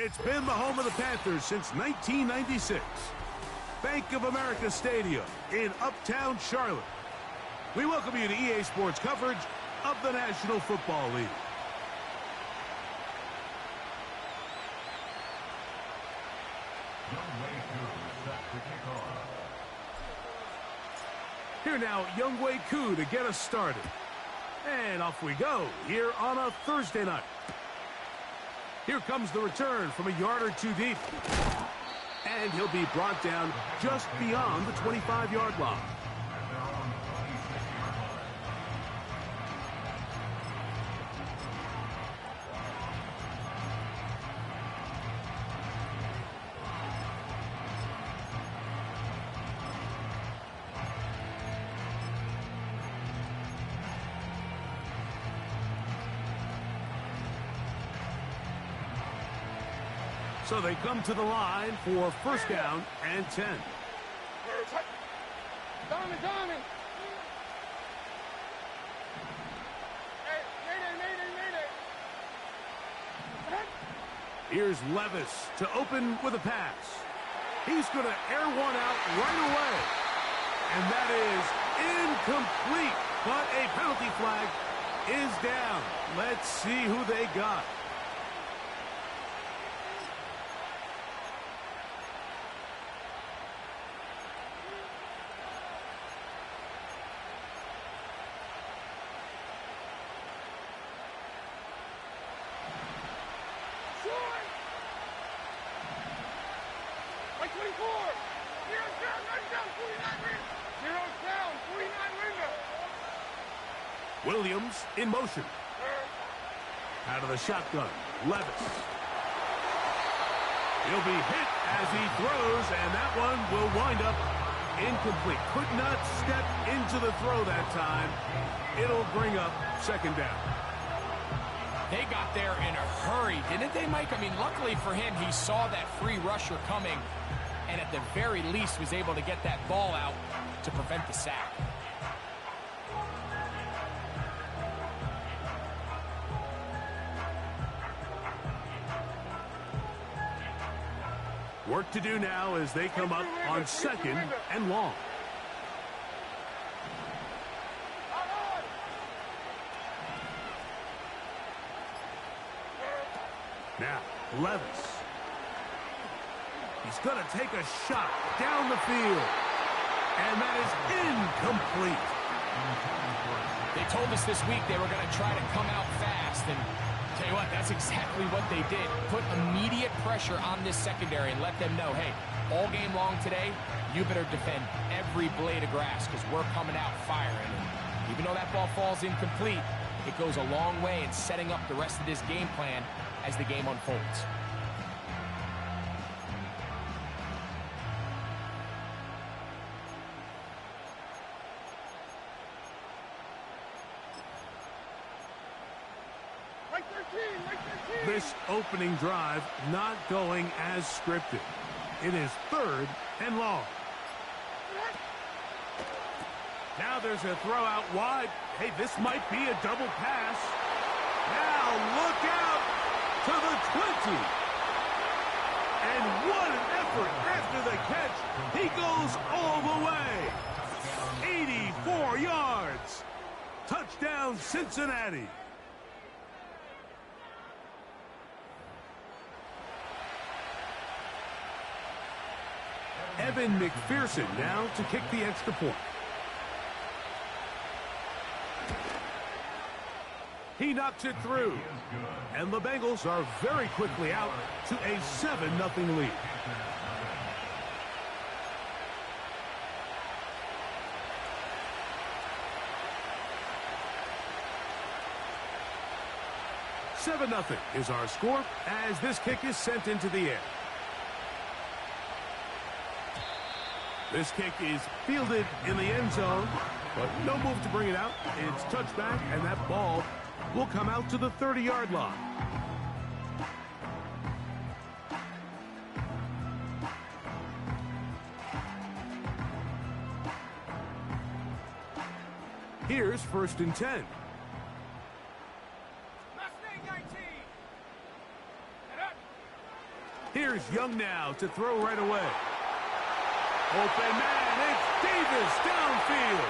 It's been the home of the Panthers since 1996. Bank of America Stadium in Uptown Charlotte. We welcome you to EA Sports coverage of the National Football League. Here now, Younghoe Koo to get us started. And off we go here on a Thursday night. Here comes the return from a yard or two deep. And he'll be brought down just beyond the 25-yard line. So they come to the line for first down and 10. Here's Levis to open with a pass. He's going to air one out right away. And that is incomplete. But a penalty flag is down. Let's see who they got. Williams in motion. Out of the shotgun, Levis. He'll be hit as he throws, and that one will wind up incomplete. Could not step into the throw that time. It'll bring up second down. They got there in a hurry, didn't they, Mike? I mean, luckily for him, he saw that free rusher coming, and at the very least was able to get that ball out to prevent the sack. Work to do now as they come up on second and long. Now, Levis. He's going to take a shot down the field. And that is incomplete. They told us this week they were going to try to come out fast, and tell you what, that's exactly what they did. Put immediate pressure on this secondary and let them know, hey, all game long today, you better defend every blade of grass because we're coming out firing. And even though that ball falls incomplete, it goes a long way in setting up the rest of this game plan as the game unfolds. This opening drive not going as scripted. It is third and long. Now there's a throw out wide. Hey, this might be a double pass. Now look out to the 20. And what an effort after the catch. He goes all the way. 84 yards. Touchdown, Cincinnati. Evan McPherson now to kick the extra point. He knocks it through. And the Bengals are very quickly out to a 7-0 lead. $7-0 is our score as this kick is sent into the air. This kick is fielded in the end zone, but no move to bring it out. It's touchback, and that ball will come out to the 30-yard line. Here's first and 10. Here's Young now to throw right away. Open man, it's Davis downfield.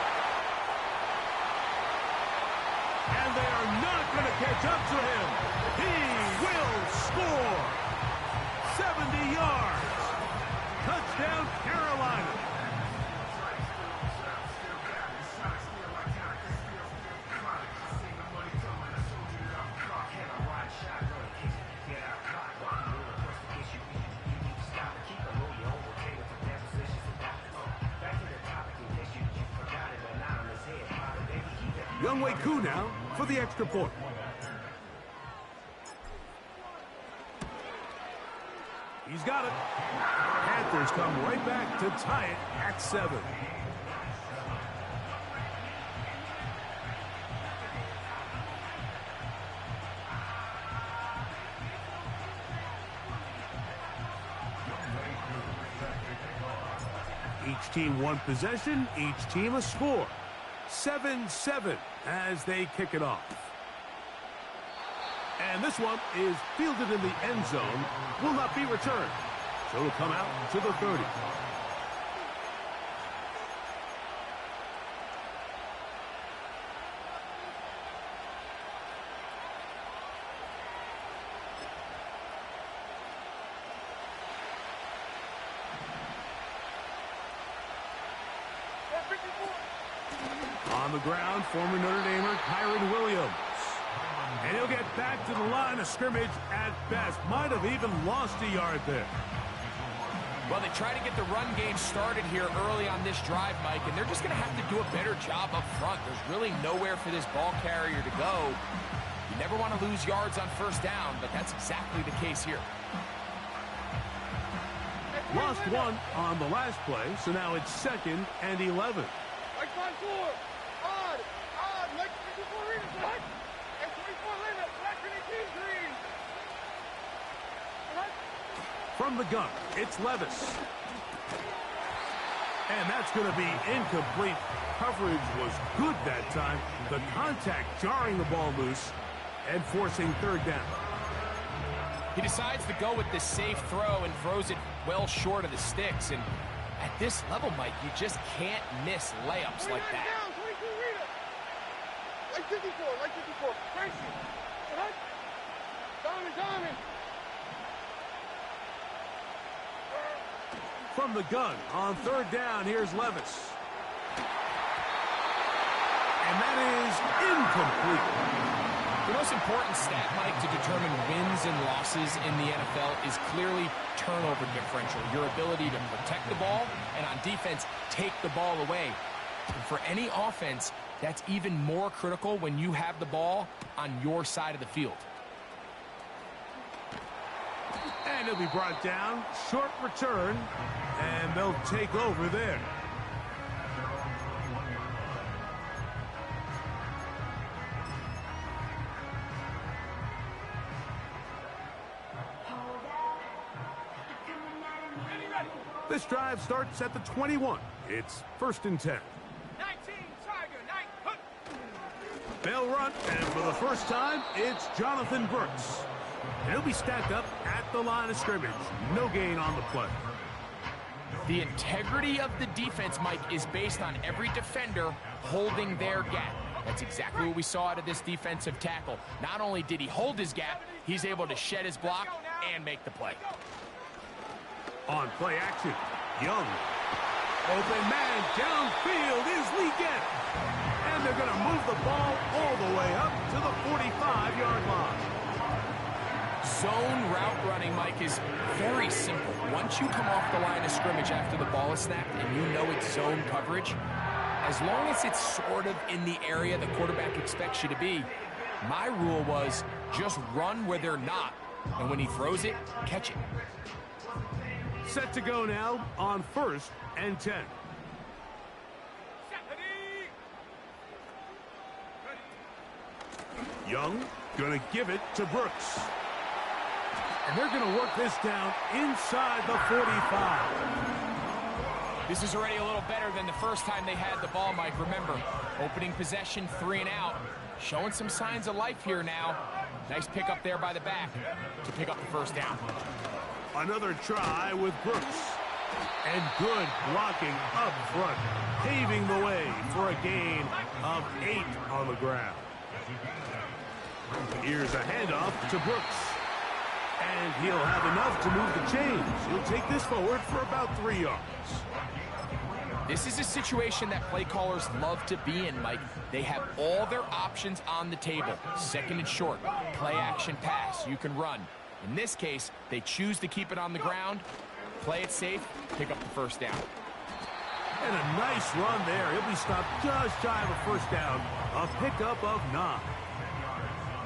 And they are not going to catch up to him. He will score. 70 yards. Touchdown, Carolina. Youngway Koo now for the extra point. He's got it. Panthers come right back to tie it at 7. Each team one possession, each team a score. 7-7 as they kick it off. And this one is fielded in the end zone, will not be returned. So it'll come out to the 30. On the ground, former Notre Damer Kyron Williams. And he'll get back to the line of scrimmage at best. Might have even lost a yard there. Well, they try to get the run game started here early on this drive, Mike, and they're just going to have to do a better job up front. There's really nowhere for this ball carrier to go. You never want to lose yards on first down, but that's exactly the case here. Lost one on the last play, so now it's 2nd and 11. From the gun, it's Levis. And that's going to be incomplete. Coverage was good that time. The contact jarring the ball loose and forcing 3rd down. He decides to go with this safe throw and throws it well short of the sticks. And at this level, Mike, you just can't miss layups like that. Like 54, like 54. Crazy. Diamond. From the gun, on 3rd down, here's Levis. And that is incomplete. The most important stat, Mike, to determine wins and losses in the NFL is clearly turnover differential, your ability to protect the ball, and on defense, take the ball away. And for any offense, that's even more critical when you have the ball on your side of the field. And he'll be brought down, short return, and they'll take over there. This drive starts at the 21. It's 1st and 10. 19, Tiger, 9, They'll run, and for the first time, it's Jonathan Brooks. And he'll be stacked up at the line of scrimmage. No gain on the play. The integrity of the defense, Mike, is based on every defender holding their gap. That's exactly what we saw out of this defensive tackle. Not only did he hold his gap, he's able to shed his block and make the play. On play action, Young. Open man downfield is Legette. And they're going to move the ball all the way up to the 45-yard line. Zone route running, Mike, is very simple. Once you come off the line of scrimmage after the ball is snapped and you know it's zone coverage, as long as it's sort of in the area the quarterback expects you to be, my rule was just run where they're not, and when he throws it, catch it. Set to go now on 1st and 10. Young gonna give it to Brooks. And they're gonna work this down inside the 45. This is already a little better than the first time they had the ball, Mike. Remember, opening possession, 3 and out. Showing some signs of life here now. Nice pick up there by the back to pick up the 1st down. Another try with Brooks. And good blocking up front, paving the way for a gain of 8 on the ground. Here's a handoff to Brooks. And he'll have enough to move the chains. He'll take this forward for about 3 yards. This is a situation that play callers love to be in, Mike. They have all their options on the table. Second and short, play action pass, you can run. In this case, they choose to keep it on the ground, play it safe, pick up the first down. And a nice run there. He'll be stopped just shy of a first down. A pickup of 9.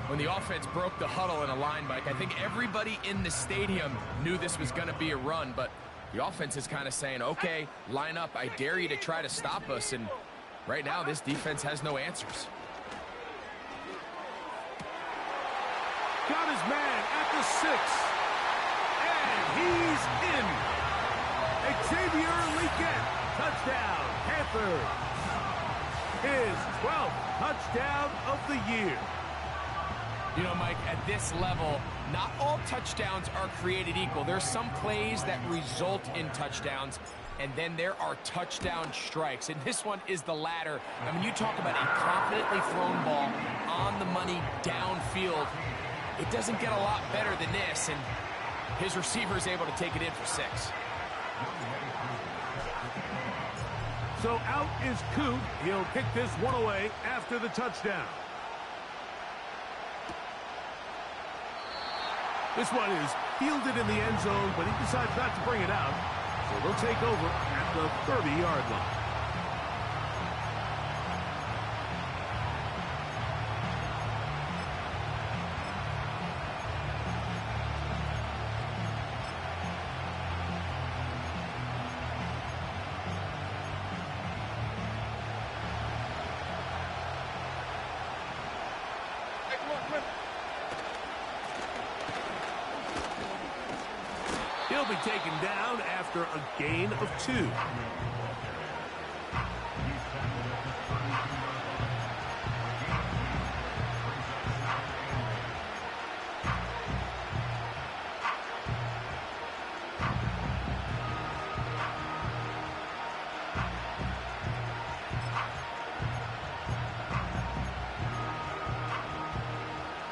When the offense broke the huddle in a line, Mike, I think everybody in the stadium knew this was going to be a run, but the offense is kind of saying, okay, line up. I dare you to try to stop us. And right now, this defense has no answers. Got his man at the 6. And he's in. Xavier Legette, touchdown, Panthers. His 12th touchdown of the year. You know, Mike, at this level, not all touchdowns are created equal. There's some plays that result in touchdowns, and then there are touchdown strikes. And this one is the latter. I mean, you talk about a confidently thrown ball on the money downfield. It doesn't get a lot better than this, and his receiver is able to take it in for 6. So out is Coot. He'll kick this one away after the touchdown. This one is fielded in the end zone, but he decides not to bring it out. So they'll take over at the 30-yard line. He'll be taken down after a gain of 2.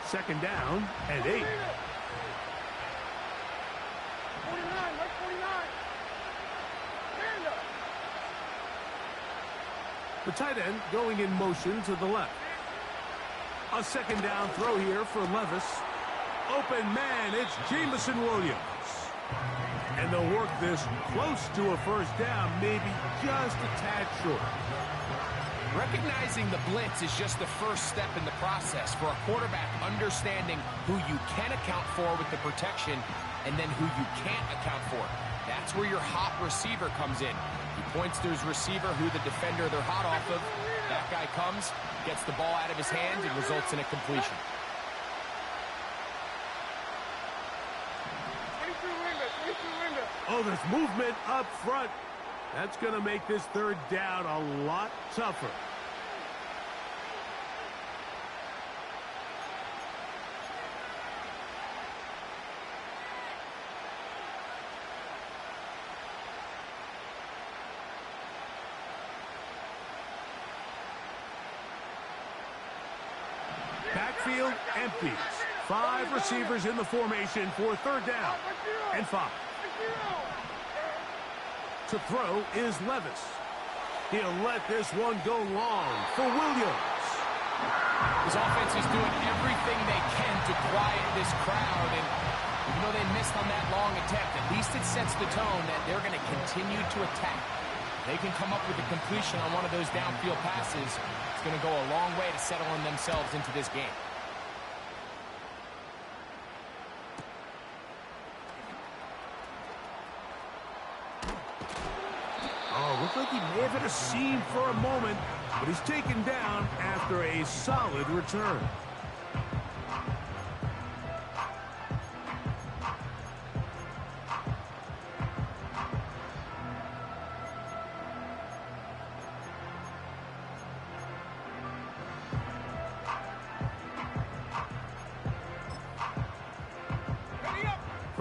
Second down and 8. The tight end going in motion to the left. A second down throw here for Levis. Open man, it's Jameson Williams. And they'll work this close to a first down, maybe just a tad short. Recognizing the blitz is just the first step in the process for a quarterback, understanding who you can account for with the protection and then who you can't account for. That's where your hot receiver comes in. He points to his receiver who the defender they're hot off of. That guy comes, gets the ball out of his hands, and results in a completion. Oh, there's movement up front. That's going to make this third down a lot tougher. Backfield empties. 5 receivers in the formation for third down and 5. To throw is Levis. He'll let this one go long for Williams. This offense is doing everything they can to quiet this crowd, and even though they missed on that long attempt, at least it sets the tone that they're going to continue to attack. They can come up with a completion on one of those downfield passes. It's going to go a long way to settling themselves into this game. Looks like he may have hit a seam for a moment, but he's taken down after a solid return.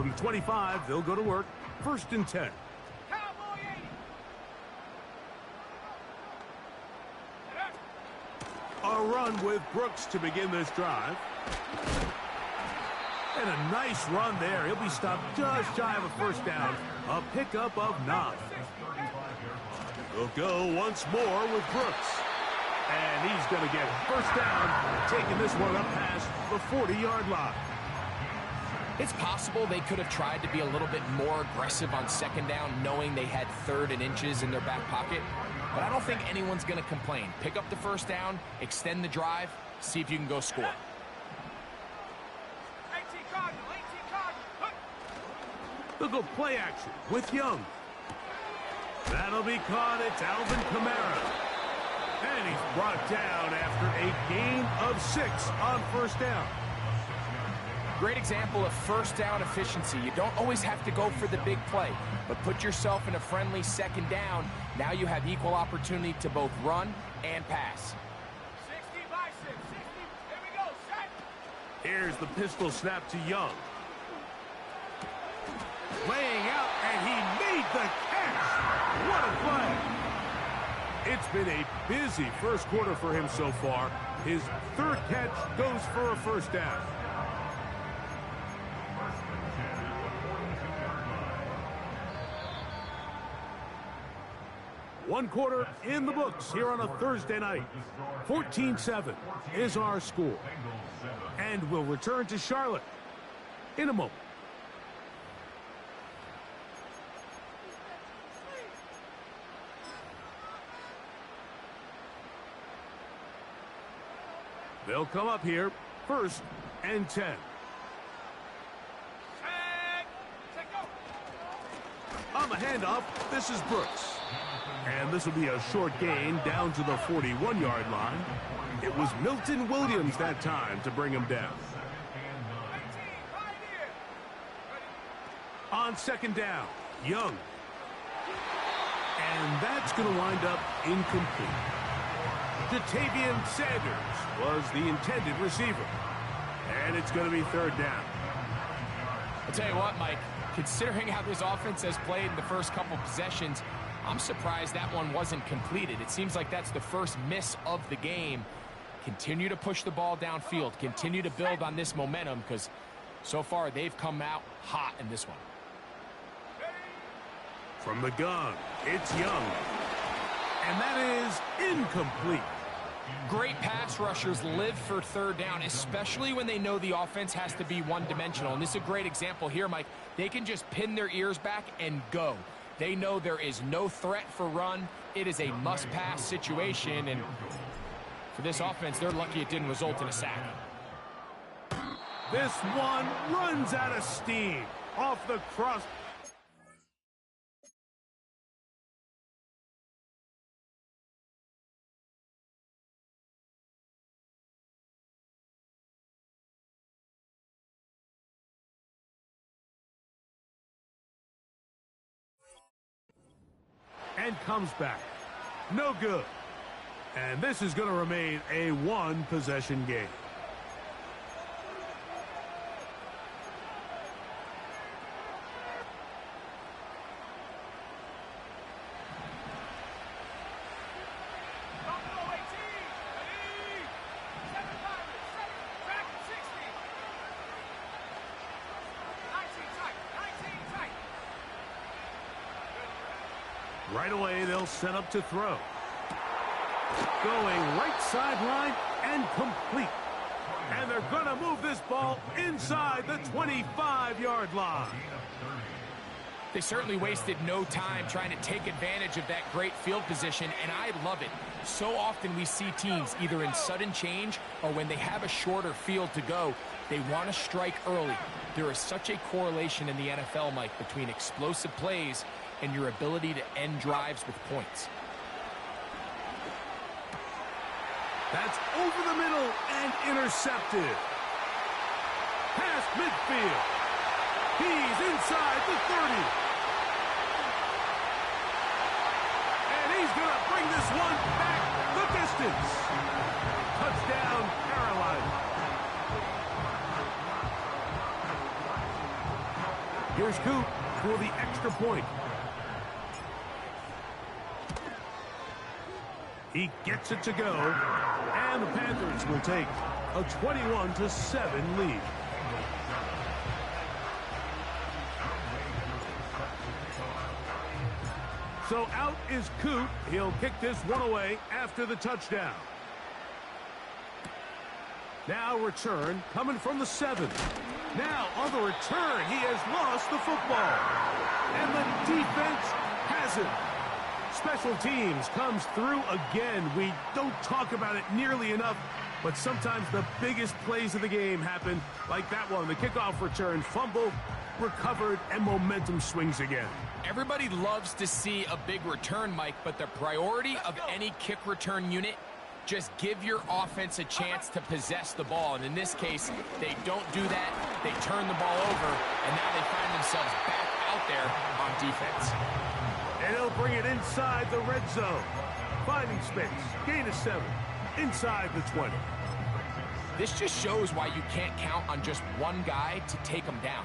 From the 25, they'll go to work. 1st and 10. Cowboy 80. A run with Brooks to begin this drive. And a nice run there. He'll be stopped just shy of a 1st down. A pickup of 9. They'll go once more with Brooks. And he's going to get 1st down, taking this one up past the 40-yard line. It's possible they could have tried to be a little bit more aggressive on 2nd down, knowing they had 3rd and inches in their back pocket. But I don't think anyone's going to complain. Pick up the 1st down, extend the drive, see if you can go score. 18 Cardinal, 18 Cardinal. They'll go play action with Young. That'll be caught. It's Alvin Kamara. And he's brought down after a gain of 6 on 1st down. Great example of 1st down efficiency. You don't always have to go for the big play, but put yourself in a friendly 2nd down. Now you have equal opportunity to both run and pass. 60 bicep, 60. Here we go, set. Here's the pistol snap to Young. Laying out, and he made the catch. What a play. It's been a busy 1st quarter for him so far. His 3rd catch goes for a 1st down. One quarter in the books here on a Thursday night. 14-7 is our score. And we'll return to Charlotte in a moment. They'll come up here, 1st and 10. Set. Set, go. On the handoff, this is Brooks. And this will be a short gain down to the 41-yard line. It was Milton Williams that time to bring him down. 19, right here. On 2nd down, Young. And that's going to wind up incomplete. Jatavian Sanders was the intended receiver. And it's going to be 3rd down. I'll tell you what, Mike, considering how this offense has played in the first couple possessions, I'm surprised that one wasn't completed. It seems like that's the first miss of the game. Continue to push the ball downfield. Continue to build on this momentum because so far they've come out hot in this one. From the gun, it's Young. And that is incomplete. Great pass rushers live for 3rd down, especially when they know the offense has to be one-dimensional. And this is a great example here, Mike. They can just pin their ears back and go. They know there is no threat for run. It is a must-pass situation, and for this offense, they're lucky it didn't result in a sack. This one runs out of steam off the cross. And comes back. No good. And this is going to remain a 1-possession game. Buffalo 18. Ready. 7 Pirates. 7. Back 60. 19 tight. 19 tight. Right away, they'll set up to throw. Going right sideline and complete. And they're going to move this ball inside the 25-yard line. They certainly wasted no time trying to take advantage of that great field position, and I love it. So often we see teams either in sudden change or when they have a shorter field to go, they want to strike early. There is such a correlation in the NFL, Mike, between explosive plays and your ability to end drives with points. That's over the middle and intercepted. Past midfield. He's inside the 30. And he's going to bring this one back the distance. Touchdown, Carolina. Here's Coop for the extra point. He gets it to go, and the Panthers will take a 21-7 lead. So out is Coop. He'll kick this one away after the touchdown. Now return coming from the 7. Now on the return, he has lost the football. And the defense has it. Special teams comes through again. We don't talk about it nearly enough, but sometimes the biggest plays of the game happen like that one. The kickoff return, fumble, recovered, and momentum swings again. Everybody loves to see a big return, Mike, but the priority of any kick return unit, just give your offense a chance to possess the ball. And in this case, they don't do that. They turn the ball over, and now they find themselves back out there on defense. And he'll bring it inside the red zone. Finding space. Gain of 7. Inside the 20. This just shows why you can't count on just one guy to take him down.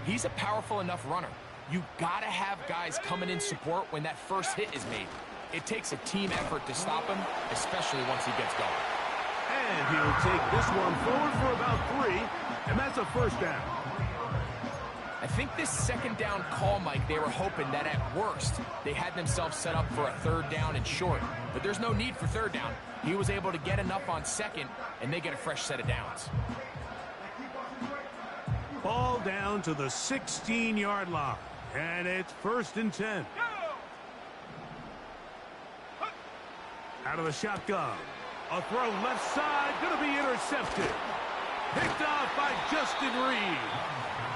He's a powerful enough runner. You gotta have guys coming in support when that first hit is made. It takes a team effort to stop him, especially once he gets going. And he'll take this one forward for about 3, and that's a first down. I think this second down call, Mike, they were hoping that at worst, they had themselves set up for a third down and short. But there's no need for third down. He was able to get enough on second, and they get a fresh set of downs. Ball down to the 16-yard line, and it's 1st and 10. Out of the shotgun. A throw left side, going to be intercepted. Picked off by Justin Reed.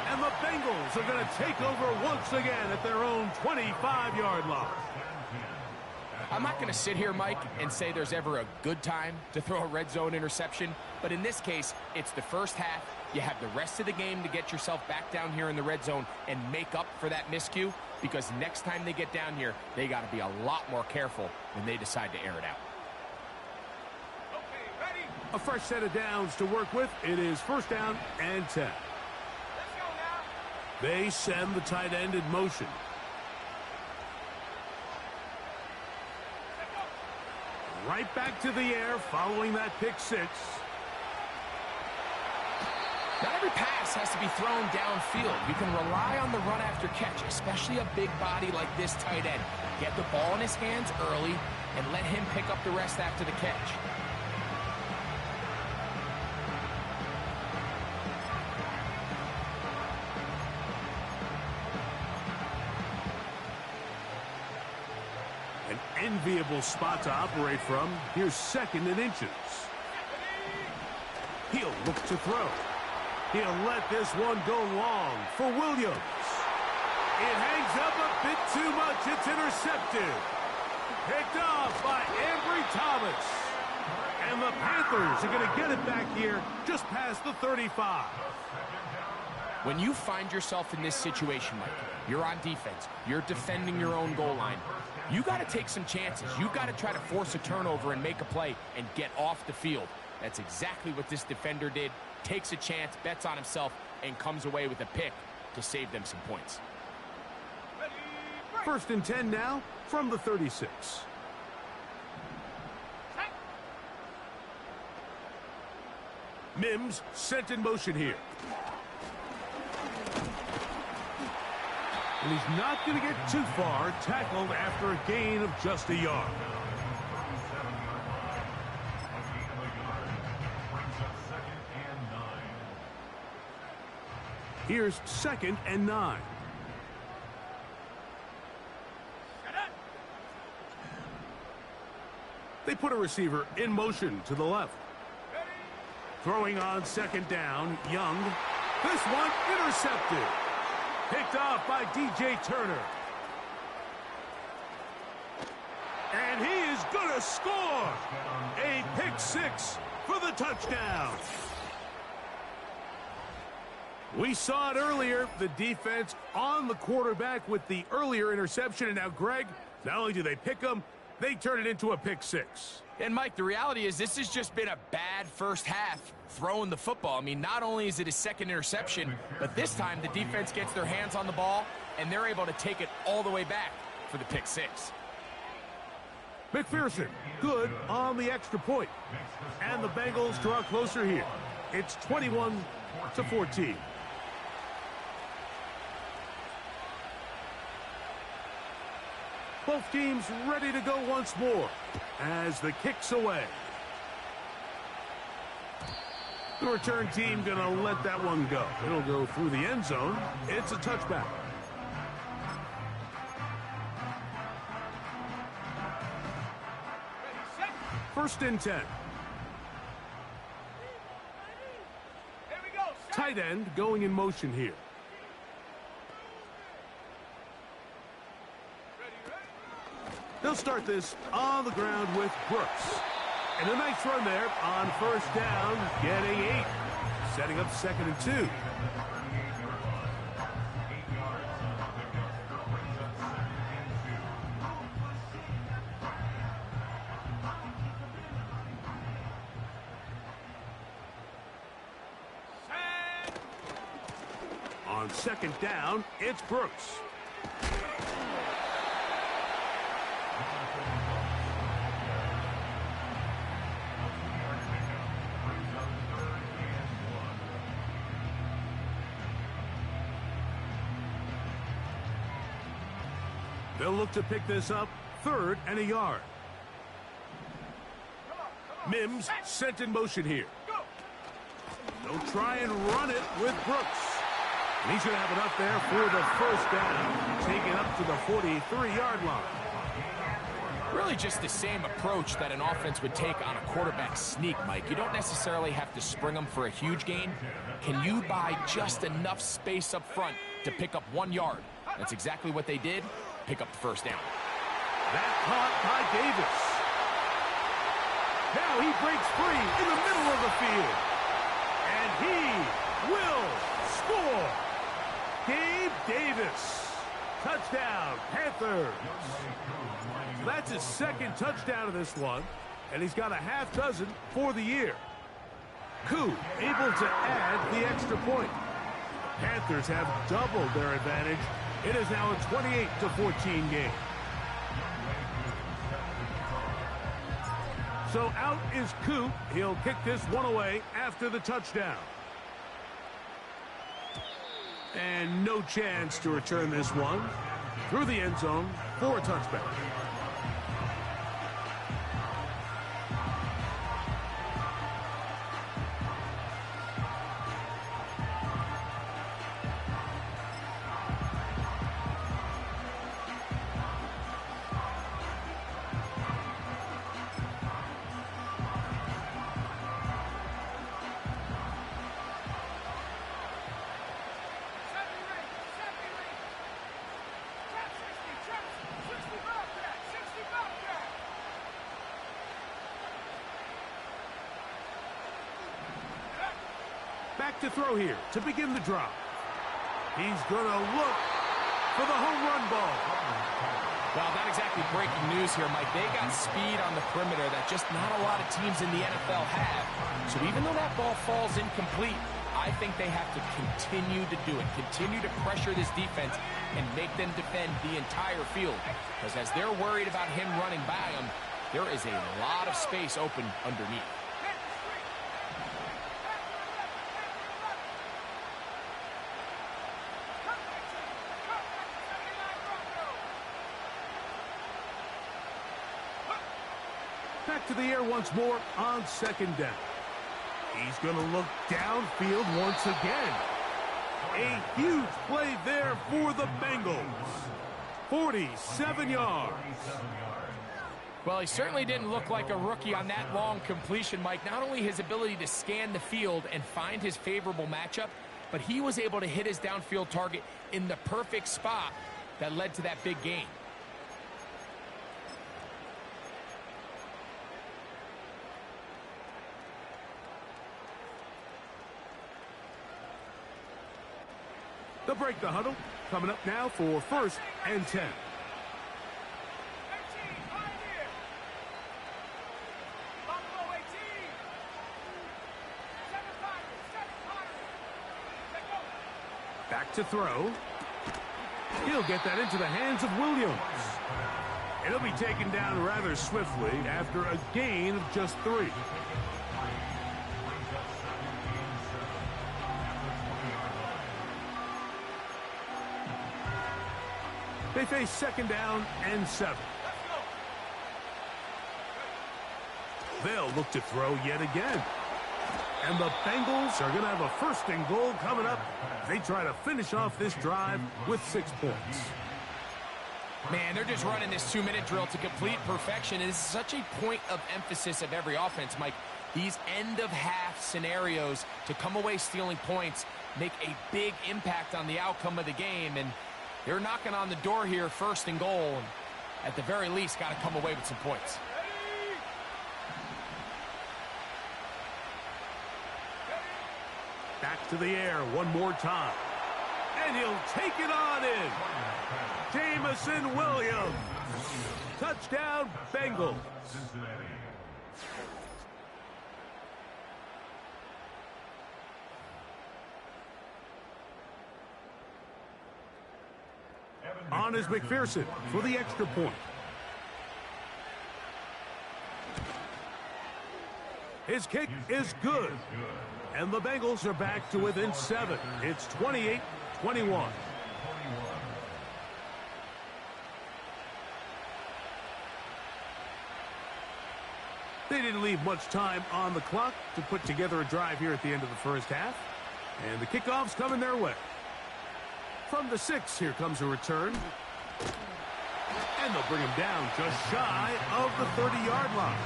And the Bengals are going to take over once again at their own 25-yard line. I'm not going to sit here, Mike, and say there's ever a good time to throw a red zone interception. But in this case, it's the first half. You have the rest of the game to get yourself back down here in the red zone and make up for that miscue, because next time they get down here, they got to be a lot more careful when they decide to air it out. Okay, ready? A fresh set of downs to work with. It is 1st down and 10. Let's go now. They send the tight end in motion. Right back to the air following that pick 6. Not every pass has to be thrown downfield. You can rely on the run after catch, especially a big body like this tight end. Get the ball in his hands early and let him pick up the rest after the catch. An enviable spot to operate from. Here's 2nd and inches. He'll look to throw. He'll let this one go long for Williams. It hangs up a bit too much. It's intercepted. Picked off by Ambry Thomas. And the Panthers are going to get it back here just past the 35. When you find yourself in this situation, Mike, you're on defense, you're defending your own goal line, you got to take some chances. You got to try to force a turnover and make a play and get off the field. That's exactly what this defender did. Takes a chance, bets on himself, and comes away with a pick to save them some points. 1st and 10 now from the 36. Mims sent in motion here. And he's not going to get too far, tackled after a gain of just a yard. Here's 2nd and 9. They put a receiver in motion to the left. Throwing on 2nd down, Young. This one intercepted. Picked off by DJ Turner. And he is going to score. A pick 6 for the touchdown. We saw it earlier, the defense on the quarterback with the earlier interception. And now, Greg, not only do they pick him, They turn it into a pick six. And, Mike, the reality is this has just been a bad first half throwing the football. I mean, not only is it his second interception, but this time the defense gets their hands on the ball, and they're able to take it all the way back for the pick six. McPherson, good on the extra point. And the Bengals draw closer here. It's 21-14. Both teams ready to go once more as the kick's away. The return team gonna let that one go. It'll go through the end zone. It's a touchback. First and 10. Here we go. Tight end going in motion here. They'll start this on the ground with Brooks. And a nice run there on first down, getting 8. Setting up second and 2. On second down, it's Brooks. They'll look to pick this up, 3rd and a yard. Mims sent in motion here. They'll try and run it with Brooks. And he's going to have enough there for the first down. Take it up to the 43-yard line. Really just the same approach that an offense would take on a quarterback sneak, Mike. You don't necessarily have to spring them for a huge gain. Can you buy just enough space up front to pick up 1 yard? That's exactly what they did. Pick up the first down. That caught by Davis. Now he breaks free in the middle of the field. And he will score. Gabe Davis. Touchdown, Panthers. That's his second touchdown of this one. And he's got a half dozen for the year. Koo able to add the extra point. The Panthers have doubled their advantage. It is now a 28-14 game. So out is Coop. He'll kick this one away after the touchdown. And no chance to return this one through the end zone for a touchback. Back to throw here to begin the drive. He's going to look for the home run ball. Well, not exactly breaking news here, Mike. They got speed on the perimeter that just not a lot of teams in the NFL have. So even though that ball falls incomplete, I think they have to continue to do it. Continue to pressure this defense and make them defend the entire field. Because as they're worried about him running by them, there is a lot of space open underneath. Back to the air once more on second down. He's going to look downfield once again. A huge play there for the Bengals. 47 yards. Well, he certainly didn't look like a rookie on that long completion, Mike. Not only his ability to scan the field and find his favorable matchup, but he was able to hit his downfield target in the perfect spot that led to that big gain. They'll break the huddle. Coming up now for 1st and 10. Back to throw. He'll get that into the hands of Williams. It'll be taken down rather swiftly after a gain of just 3. They face 2nd down and 7. They'll look to throw yet again. And the Bengals are going to have a 1st and goal coming up. They try to finish off this drive with 6 points. Man, they're just running this 2-minute drill to complete perfection. It is such a point of emphasis of every offense, Mike. These end-of-half scenarios to come away stealing points make a big impact on the outcome of the game. And they're knocking on the door here, 1st and goal. And at the very least, got to come away with some points. Back to the air one more time. And he'll take it on in. Jamison Williams. Touchdown, Bengals. On is McPherson for the extra point. His kick is good. And the Bengals are back to within 7. It's 28-21. They didn't leave much time on the clock to put together a drive here at the end of the first half. And the kickoff's coming their way. From the 6, here comes a return. And they'll bring him down just shy of the 30-yard line.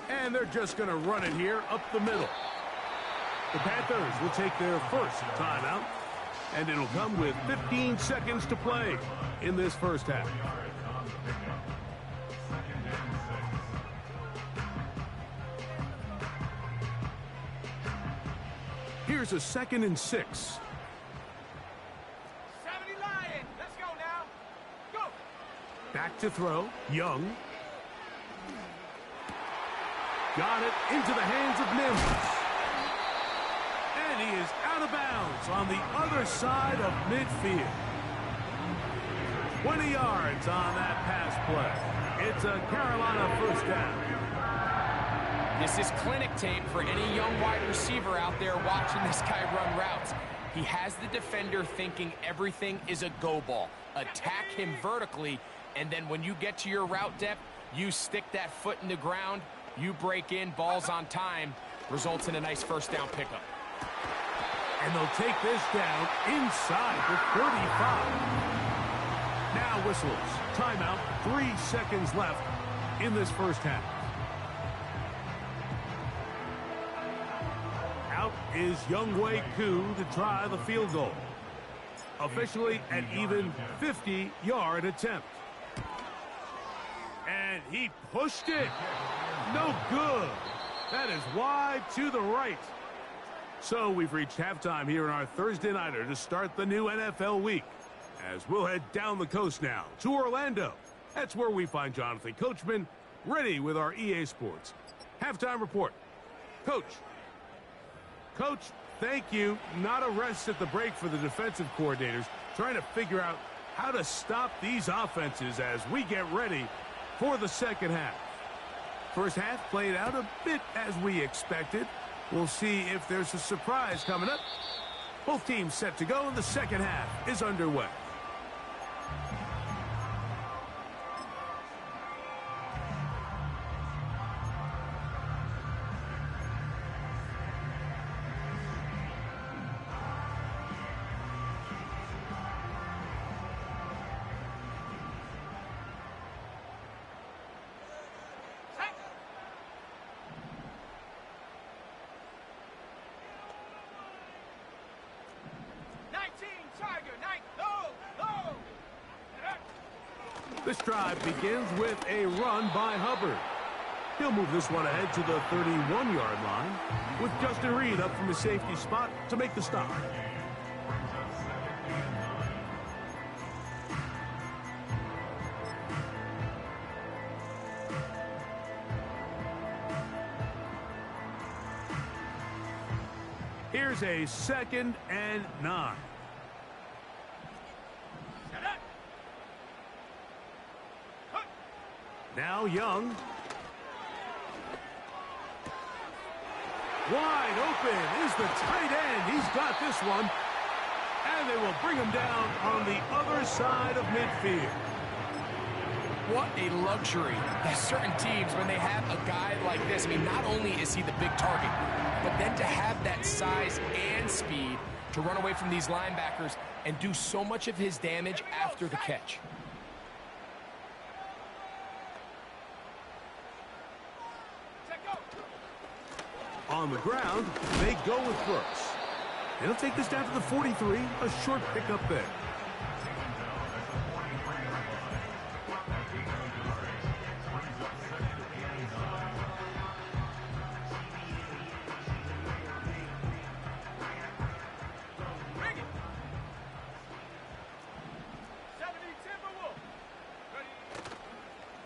And they're just going to run it here up the middle. The Panthers will take their first timeout, and it'll come with 15 seconds to play in this first half. Here's a 2nd and 6. 70 Lion. Let's go now. Go. Back to throw. Young. Got it into the hands of Mims. And he is out of bounds on the other side of midfield. 20 yards on that pass play. It's a Carolina 1st down. This is clinic tape for any young wide receiver out there watching this guy run routes. He has the defender thinking everything is a go ball. Attack him vertically, and then when you get to your route depth, you stick that foot in the ground. You break in, balls on time, results in a nice 1st down pickup. And they'll take this down inside the 35. Now whistles. Timeout. 3 seconds left in this first half. Out is Younghoe Koo to try the field goal. Officially an even 50-yard attempt. And he pushed it. No good. That is wide to the right. So we've reached halftime here in our Thursday nighter to start the new NFL week. As we'll head down the coast now to Orlando. That's where we find Jonathan Coachman ready with our EA Sports halftime report. Coach, thank you. Not a rest at the break for the defensive coordinators, trying to figure out how to stop these offenses as we get ready for the second half. First half played out a bit as we expected. We'll see if there's a surprise coming up. Both teams set to go, and the second half is underway. Tiger, 9, go. This drive begins with a run by Hubbard. He'll move this one ahead to the 31-yard line with Justin Reed up from his safety spot to make the stop. Here's a 2nd and 9. Now Young. Wide open is the tight end. He's got this one. And they will bring him down on the other side of midfield. What a luxury that certain teams, when they have a guy like this, I mean, not only is he the big target, but then to have that size and speed to run away from these linebackers and do so much of his damage after the catch. On the ground, they go with Brooks. They'll take this down to the 43, a short pickup there.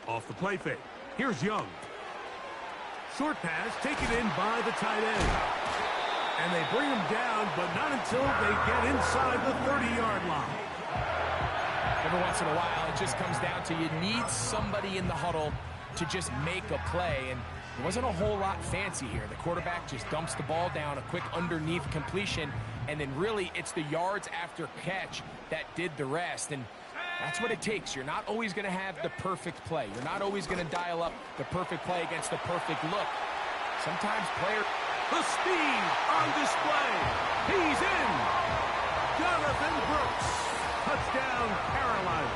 Off the play fake. Here's Young. Short pass taken in by the tight end. And they bring him down, but not until they get inside the 30-yard line. Every once in a while, it just comes down to you need somebody in the huddle to just make a play. And there wasn't a whole lot fancy here. The quarterback just dumps the ball down, a quick underneath completion, and then really it's the yards after catch that did the rest. And that's what it takes. You're not always going to have the perfect play. You're not always going to dial up the perfect play against the perfect look. Sometimes players... The speed on display. He's in. Jonathan Brooks. Touchdown, Carolina.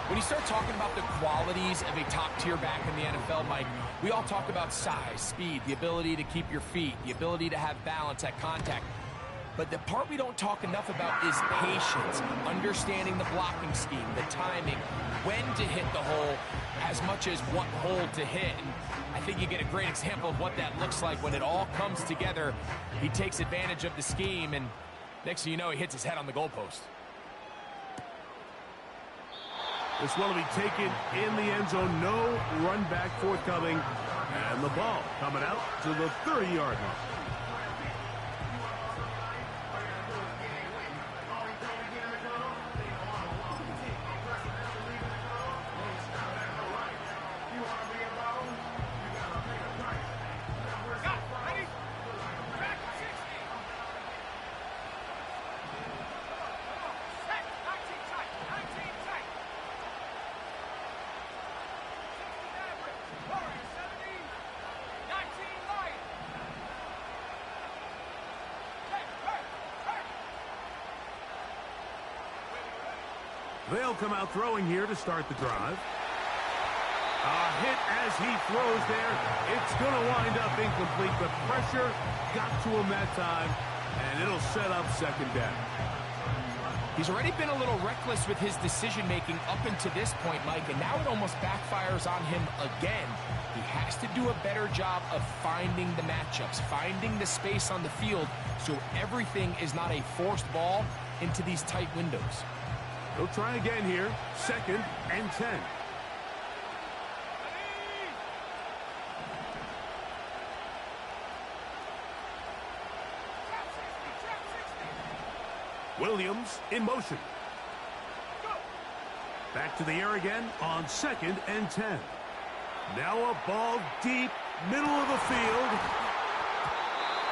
When you start talking about the qualities of a top-tier back in the NFL, Mike, we all talk about size, speed, the ability to keep your feet, the ability to have balance at contact. But the part we don't talk enough about is patience, understanding the blocking scheme, the timing, when to hit the hole, as much as what hole to hit. And I think you get a great example of what that looks like when it all comes together. He takes advantage of the scheme, and next thing you know, he hits his head on the goalpost. This one will be taken in the end zone. No run back forthcoming. And the ball coming out to the 30-yard line. They'll come out throwing here to start the drive. A hit as he throws there. It's going to wind up incomplete. The pressure got to him that time, and it'll set up 2nd down. He's already been a little reckless with his decision-making up until this point, Mike, and now it almost backfires on him again. He has to do a better job of finding the matchups, finding the space on the field, so everything is not a forced ball into these tight windows. They'll try again here. 2nd and 10. Williams in motion. Back to the air again on 2nd and 10. Now a ball deep, middle of the field.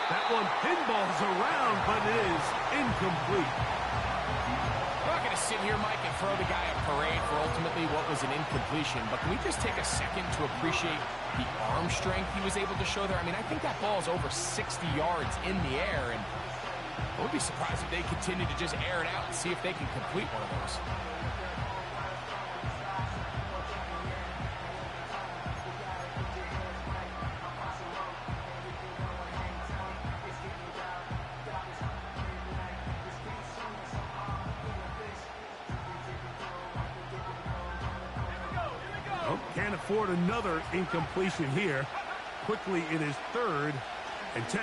That one pinballs around, but it is incomplete. We're not going to sit here, Mike, and throw the guy a parade for ultimately what was an incompletion, but can we just take a second to appreciate the arm strength he was able to show there? I mean, I think that ball is over 60 yards in the air, and I would be surprised if they continue to just air it out and see if they can complete one of those. afford another incompletion here. Quickly, it is 3rd and 10.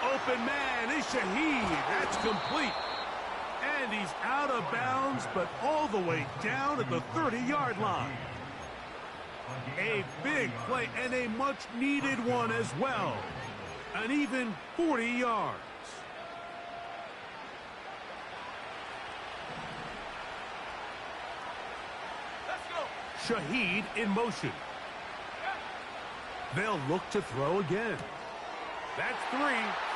Open man is Shaheed. That's complete. And he's out of bounds, but all the way down at the 30-yard line. A big play and a much-needed one as well. An even 40 yards. Let's go. Shaheed in motion. They'll look to throw again. That's 3.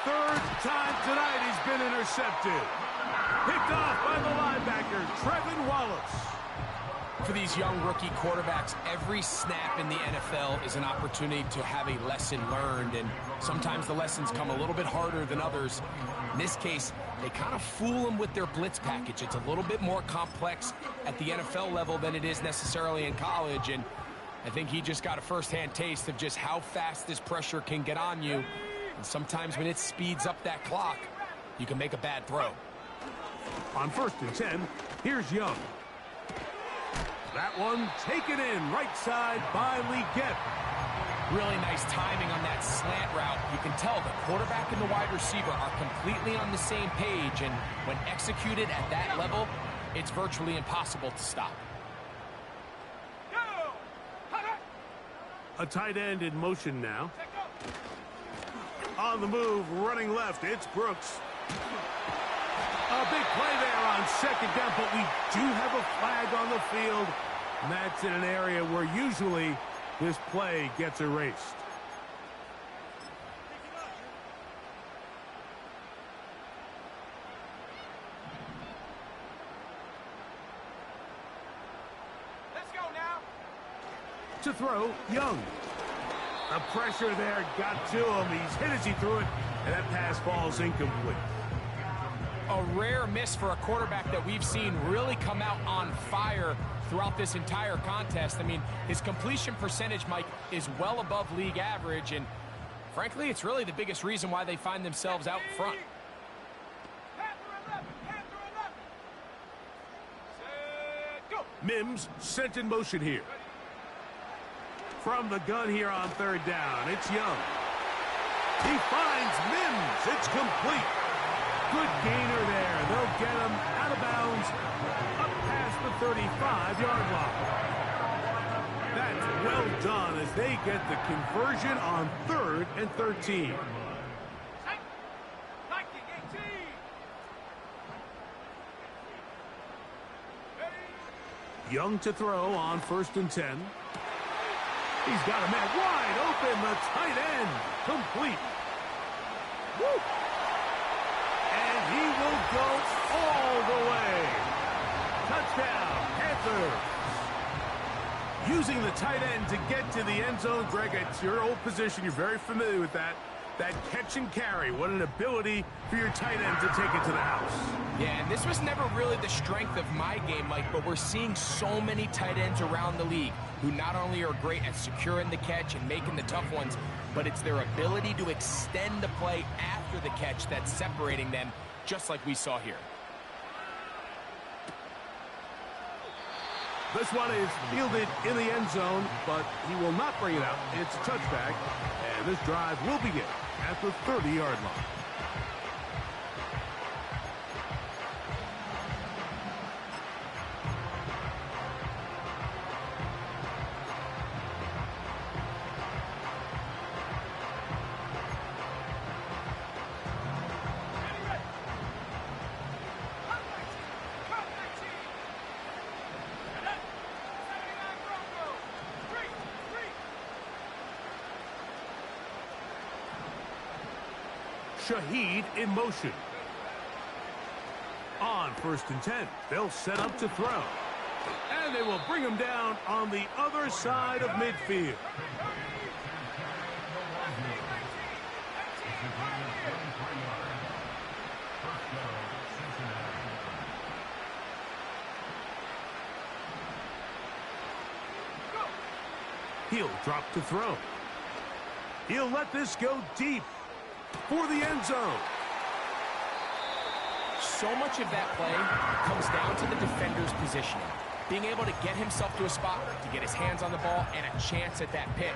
3rd time tonight he's been intercepted. Picked off by the linebacker, Trevin Wallace. For these young rookie quarterbacks, every snap in the NFL is an opportunity to have a lesson learned, and sometimes the lessons come a little bit harder than others. In this case, they kind of fool them with their blitz package. It's a little bit more complex at the NFL level than it is necessarily in college, and I think he just got a first-hand taste of just how fast this pressure can get on you. And sometimes when it speeds up that clock, you can make a bad throw. On 1st and 10, here's Young. That one taken in right side by Legette. Really nice timing on that slant route. You can tell the quarterback and the wide receiver are completely on the same page, and when executed at that level, it's virtually impossible to stop. A tight end in motion now. On the move, running left, it's Brooks. A big play there on 2nd down, but we do have a flag on the field. And that's in an area where usually this play gets erased. Let's go now. To throw, Young. The pressure there got to him. He's hit as he threw it, and that pass falls incomplete. A rare miss for a quarterback that we've seen really come out on fire throughout this entire contest. I mean, his completion percentage, Mike, is well above league average, and frankly, it's really the biggest reason why they find themselves out in front. Mims sent in motion here. From the gun here on 3rd down, it's Young. He finds Mims. It's complete. Good gainer there. They'll get him out of bounds up past the 35-yard line. That's well done as they get the conversion on 3rd and 13. Young to throw on 1st and 10. He's got a man wide open. The tight end complete. Woo! And he will go all the way. Touchdown, Panthers. Using the tight end to get to the end zone. Greg, it's your old position. You're very familiar with that. That catch and carry. What an ability for your tight end to take it to the house. Yeah, and this was never really the strength of my game, Mike, but we're seeing so many tight ends around the league who not only are great at securing the catch and making the tough ones, but it's their ability to extend the play after the catch that's separating them, just like we saw here. This one is fielded in the end zone, but he will not bring it out. It's a touchback, and this drive will begin at the 30-yard line. Shaheed in motion. On 1st and 10, they'll set up to throw. And they will bring him down on the other side of midfield. He'll drop to throw. He'll let this go deep for the end zone. So much of that play comes down to the defender's positioning. being able to get himself to a spot to get his hands on the ball and a chance at that pick.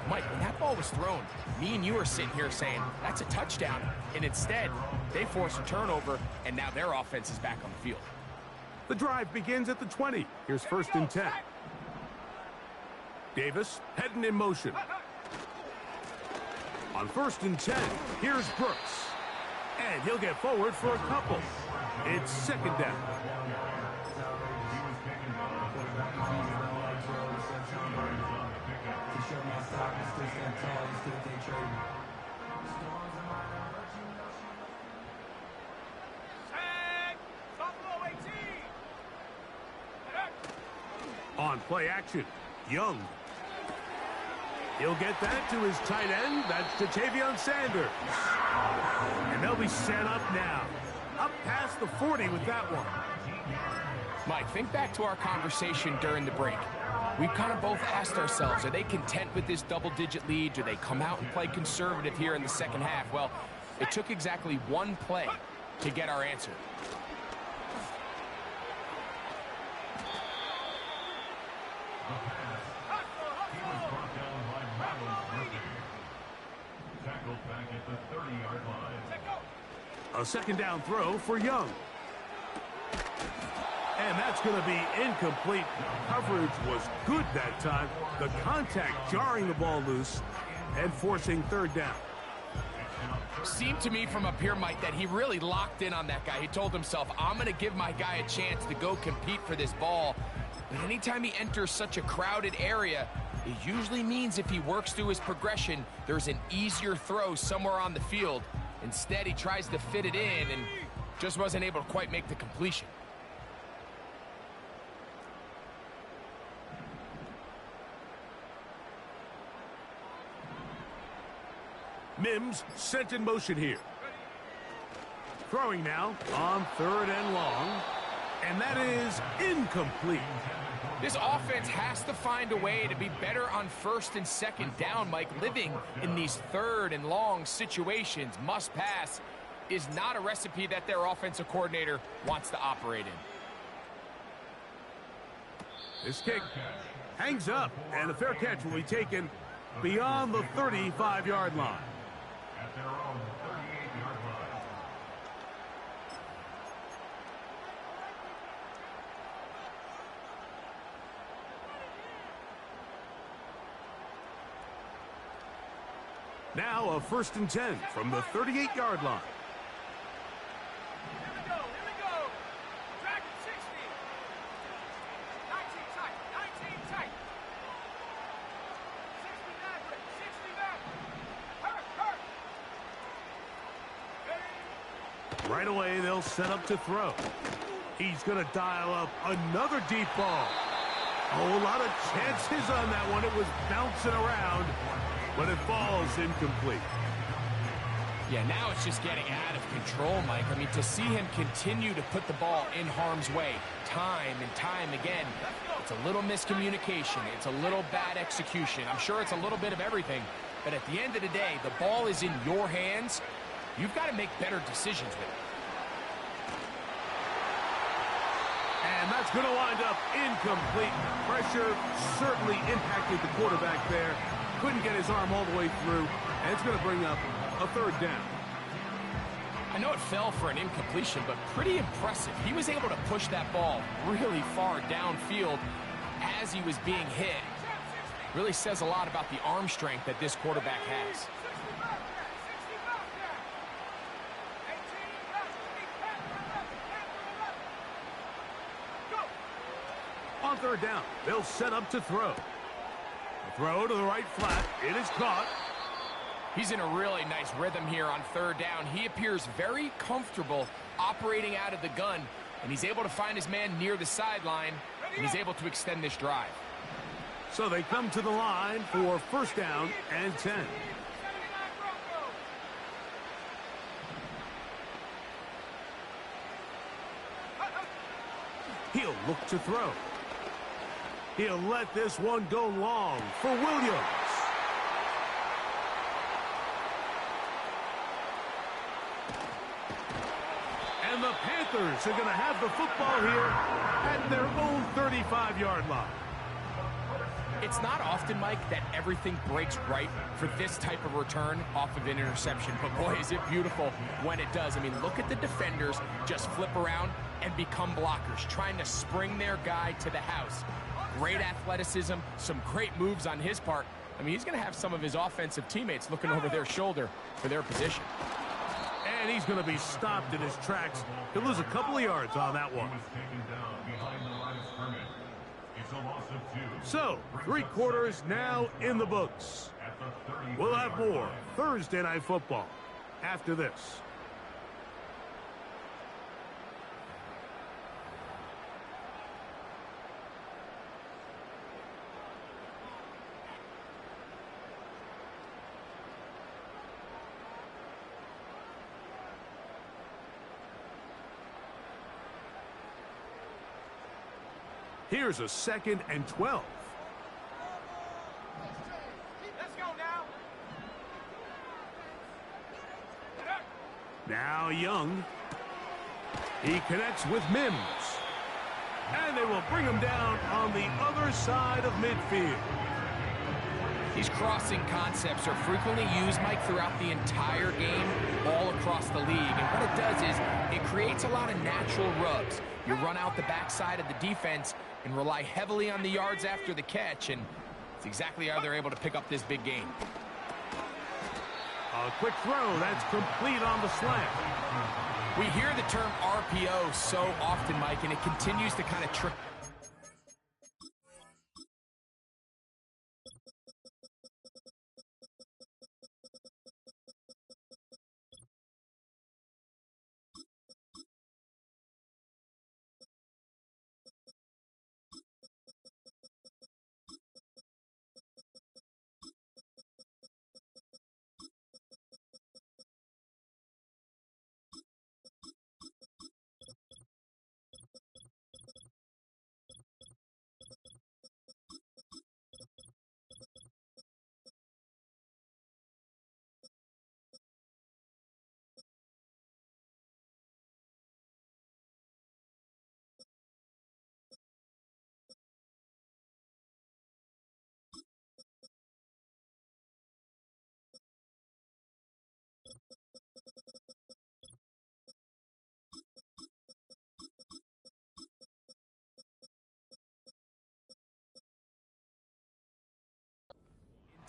Mike, when that ball was thrown, me and you are sitting here saying, that's a touchdown. And instead, they force a turnover, and now their offense is back on the field. The drive begins at the 20. Here's 1st and 10. Davis heading in motion. On 1st and 10, here's Brooks. And he'll get forward for a couple. It's 2nd down. On play action, Young. He'll get that to his tight end. That's Ja'Tavion Sanders. And they'll be set up now. Up past the 40 with that one. Mike, think back to our conversation during the break. We kind of both asked ourselves, are they content with this double-digit lead? Do they come out and play conservative here in the second half? Well, it took exactly one play to get our answer. A 2nd down throw for Young. And that's going to be incomplete. Coverage was good that time. The contact jarring the ball loose and forcing 3rd down. Seemed to me from up here, Mike, that he really locked in on that guy. He told himself, I'm going to give my guy a chance to go compete for this ball. But anytime he enters such a crowded area, it usually means if he works through his progression, there's an easier throw somewhere on the field. Instead, he tries to fit it in and just wasn't able to quite make the completion. Mims sent in motion here. Throwing now on 3rd and long. And that is incomplete. This offense has to find a way to be better on 1st and 2nd down, Mike. Living in these 3rd and long situations, must pass, is not a recipe that their offensive coordinator wants to operate in. This kick hangs up, and a fair catch will be taken beyond the 35-yard line. At their own 38-yard line. Now a 1st and 10 from the 38-yard line. Here we go. Dragon 60. 19 tight, 19 tight. 60 back, 60 back. Hurt. Right away, they'll set up to throw. He's going to dial up another deep ball. Oh, a lot of chances on that one. It was bouncing around, but it falls incomplete. Yeah, now it's just getting out of control, Mike. I mean, to see him continue to put the ball in harm's way time and time again, it's a little miscommunication. It's a little bad execution. I'm sure it's a little bit of everything, but at the end of the day, the ball is in your hands. You've got to make better decisions with it. And that's going to wind up incomplete. Pressure certainly impacted the quarterback there. Couldn't get his arm all the way through, and it's going to bring up a 3rd down. I know it fell for an incompletion, but pretty impressive. He was able to push that ball really far downfield as he was being hit. Really says a lot about the arm strength that this quarterback has. 60 back there. 60 back there. 18 left. Go. On 3rd down, they'll set up to throw. The throw to the right flat. It is caught. He's in a really nice rhythm here on 3rd down. He appears very comfortable operating out of the gun, and he's able to find his man near the sideline, and he's able to extend this drive. So they come to the line for 1st down and 10. 79 Broncos. He'll look to throw. He'll let this one go long for Williams. And And the Panthers are going to have the football here at their own 35-yard line. It's not often, Mike, that everything breaks right for this type of return off of an interception. But, boy, is it beautiful when it does. I mean, look at the defenders just flip around and become blockers, trying to spring their guy to the house. Great athleticism, some great moves on his part. I mean, he's going to have some of his offensive teammates looking over their shoulder for their position. And he's going to be stopped in his tracks. He'll lose a couple of yards on that one. So, 3 quarters now in the books. We'll have more Thursday Night Football after this. Here's a 2nd and 12. Let's go now. Now Young. He connects with Mims. And they will bring him down on the other side of midfield. These crossing concepts are frequently used, Mike, throughout the entire game, all across the league. And what it does is it creates a lot of natural rubs. You run out the backside of the defense and rely heavily on the yards after the catch, and it's exactly how they're able to pick up this big game. A quick throw, that's complete on the slant. We hear the term RPO so often, Mike, and it continues to kind of trick.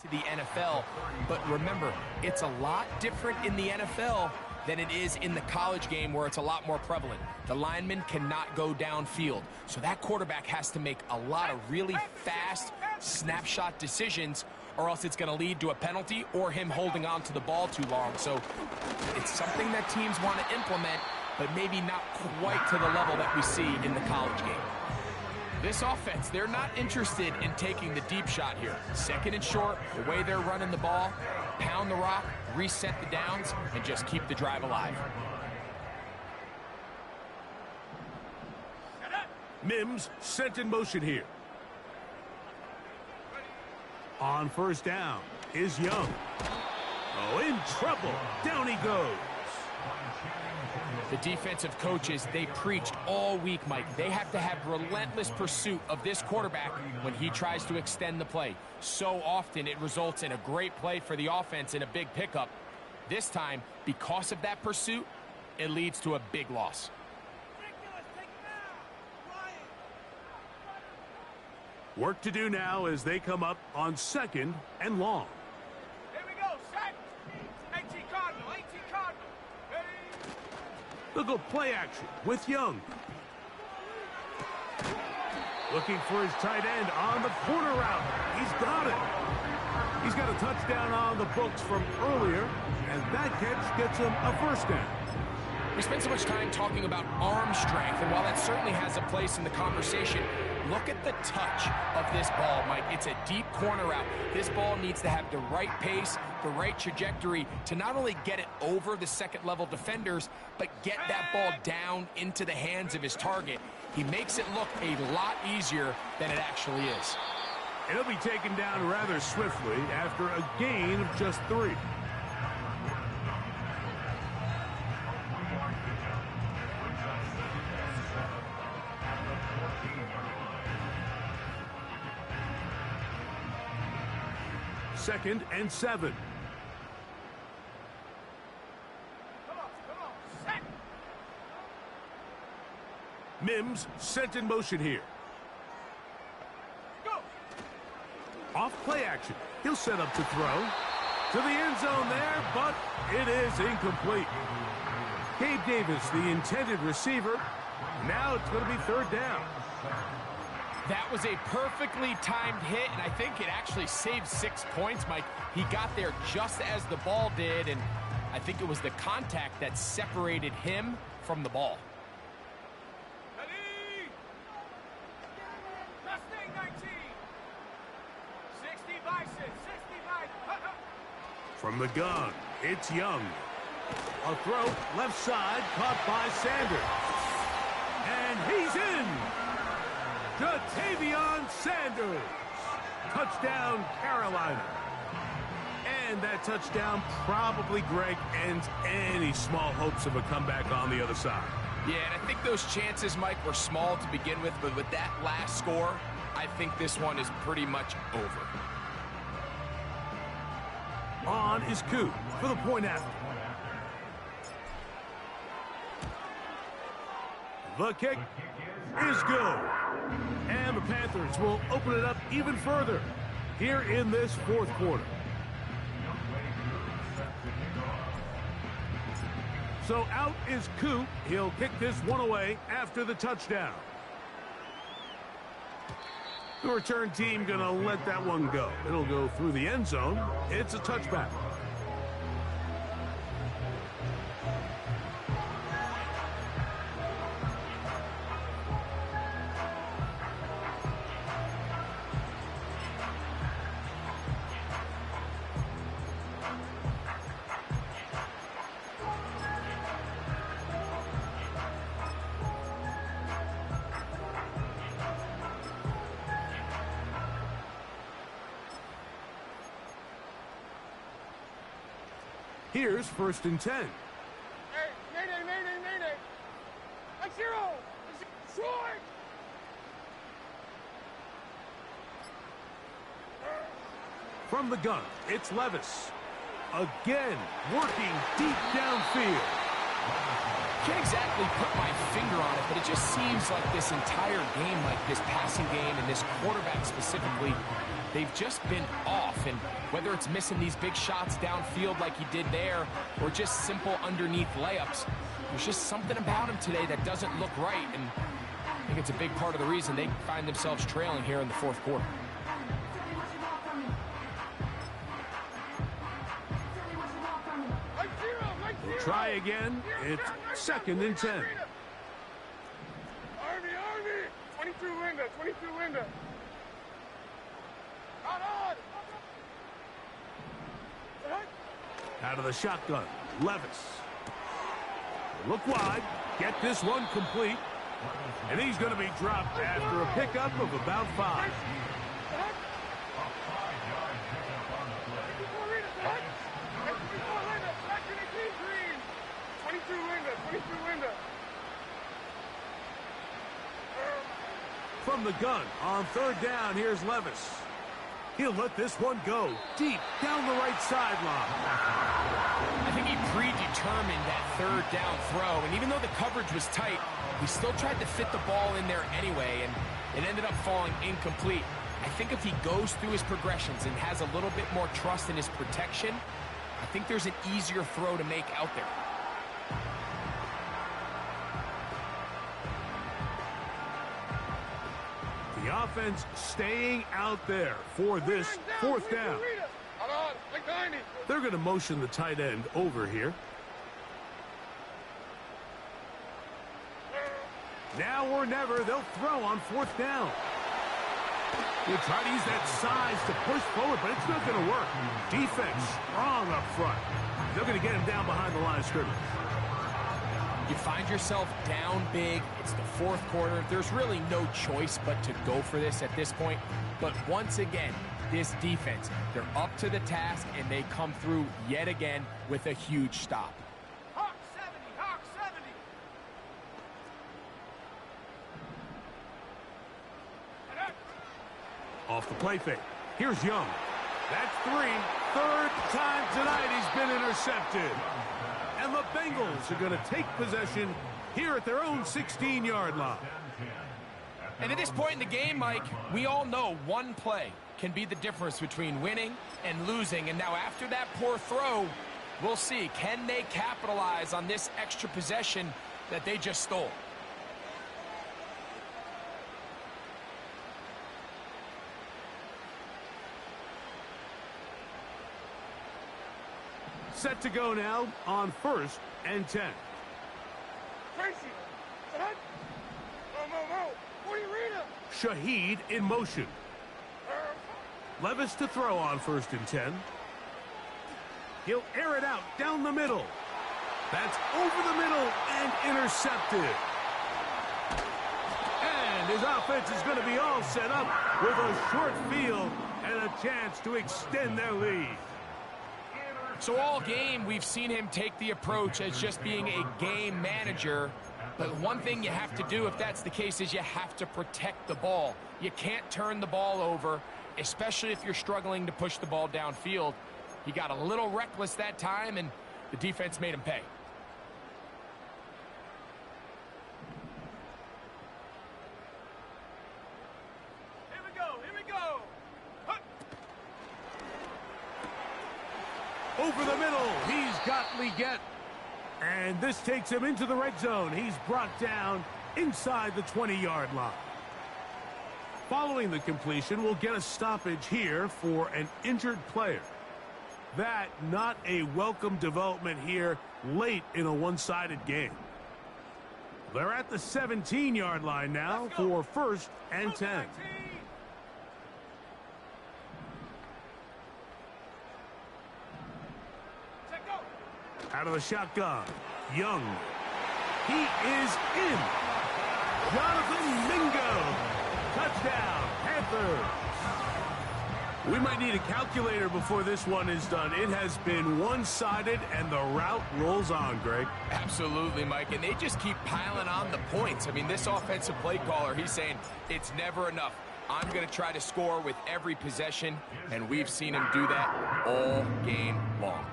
To the NFL, but remember, it's a lot different in the NFL than it is in the college game where it's a lot more prevalent. The lineman cannot go downfield, so that quarterback has to make a lot of really fast snapshot decisions, or else it's going to lead to a penalty or him holding on to the ball too long. So it's something that teams want to implement, but maybe not quite to the level that we see in the college game. This offense, they're not interested in taking the deep shot here. 2nd and short, the way they're running the ball, pound the rock, reset the downs, and just keep the drive alive. Mims sent in motion here. On 1st down is Young. Oh, in trouble. Down he goes. The defensive coaches, they preached all week, Mike. They have to have relentless pursuit of this quarterback when he tries to extend the play. So often it results in a great play for the offense and a big pickup. This time, because of that pursuit, it leads to a big loss. Work to do now as they come up on 2nd and long. Here we go, set. 18 Cardinal, 18 Cardinal. Ready? They'll go play action with Young. Looking for his tight end on the corner route. He's got it. He's got a touchdown on the books from earlier, and that catch gets him a 1st down. We spent so much time talking about arm strength, and while that certainly has a place in the conversation, look at the touch of this ball, Mike. It's a deep corner route. This ball needs to have the right pace, the right trajectory to not only get it over the second-level defenders, but get that ball down into the hands of his target. He makes it look a lot easier than it actually is. And he'll be taken down rather swiftly after a gain of just 3. 2nd and 7. Come on, set. Mims sent in motion here. Go. Off play action. He'll set up to throw. To the end zone there, but it is incomplete. Gabe Davis, the intended receiver. Now it's going to be 3rd down. That was a perfectly timed hit, and I think it actually saved 6 points, Mike. He got there just as the ball did, and I think it was the contact that separated him from the ball. Ready. Mustang 19. 60 Bison, 65. From the gun, it's Young. A throw left side caught by Sanders. And he's in. Jatavion Sanders. Touchdown, Carolina. And that touchdown probably, Greg, ends any small hopes of a comeback on the other side. Yeah, and I think those chances, Mike, were small to begin with, but with that last score, I think this one is pretty much over. On is Koo for the point after. The kick is good. And the Panthers will open it up even further here in this 4th quarter. So out is Koo. He'll kick this one away after the touchdown. The return team going to let that one go. It'll go through the end zone. It's a touchback. Here's 1st and 10. Hey, mayday. Like 0. Short. From the gun, it's Levis. Again, working deep downfield. Can't exactly put my finger on it, but it just seems like this entire game, like this passing game and this quarterback specifically, they've just been off. And whether it's missing these big shots downfield like he did there or just simple underneath layups, there's just something about him today that doesn't look right. And I think it's a big part of the reason they find themselves trailing here in the 4th quarter. We'll try again. It's 2nd and 10. Army. 22 window. On. Out of the shotgun, Levis. Look wide, get this one complete, and he's going to be dropped after a pickup of about 5. From the gun, on 3rd down, here's Levis. He'll let this one go deep down the right sideline. I think he predetermined that 3rd down throw, and even though the coverage was tight, he still tried to fit the ball in there anyway, and it ended up falling incomplete. I think if he goes through his progressions and has a little bit more trust in his protection, I think there's an easier throw to make out there. The offense staying out there for this 4th down. They're going to motion the tight end over here. Now or never, they'll throw on 4th down. They try to use that size to push forward, but it's not going to work. Defense strong up front. They're going to get him down behind the line of scrimmage. You find yourself down big. It's the 4th quarter. There's really no choice but to go for this at this point. But once again, this defense, they're up to the task, and they come through yet again with a huge stop. Hawk 70. Off the play fake. Here's Young. That's three. Third time tonight he's been intercepted. And the Bengals are going to take possession here at their own 16-yard line. And at this point in the game, Mike, we all know one play can be the difference between winning and losing. And now after that poor throw, we'll see, can they capitalize on this extra possession that they just stole? Set to go now on 1st and 10. Tracy. Set. Mo. What do you read him? Shaheed in motion. Levis to throw on 1st and 10. He'll air it out down the middle. That's over the middle and intercepted. And his offense is going to be all set up with a short field and a chance to extend their lead. So all game, we've seen him take the approach as just being a game manager. But one thing you have to do if that's the case is you have to protect the ball. You can't turn the ball over, especially if you're struggling to push the ball downfield. He got a little reckless that time, and the defense made him pay. Here we go. Huh. Over the middle, he's got Leggett. And this takes him into the red zone. He's brought down inside the 20-yard line. Following the completion, we'll get a stoppage here for an injured player. That not a welcome development here late in a one-sided game. They're at the 17-yard line now for 1st and 10. Out of the shotgun, Young. He is in. Jonathan Mingo. Touchdown, Panthers. We might need a calculator before this one is done. It has been one-sided, and the route rolls on, Greg. Absolutely, Mike, and they just keep piling on the points. I mean, this offensive play caller, he's saying it's never enough. I'm going to try to score with every possession, and we've seen him do that all game long.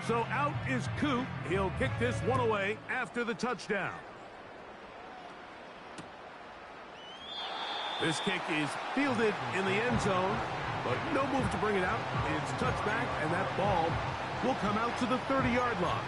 So out is Coop. He'll kick this one away after the touchdown. This kick is fielded in the end zone, but no move to bring it out. It's touchback, and that ball will come out to the 30-yard line.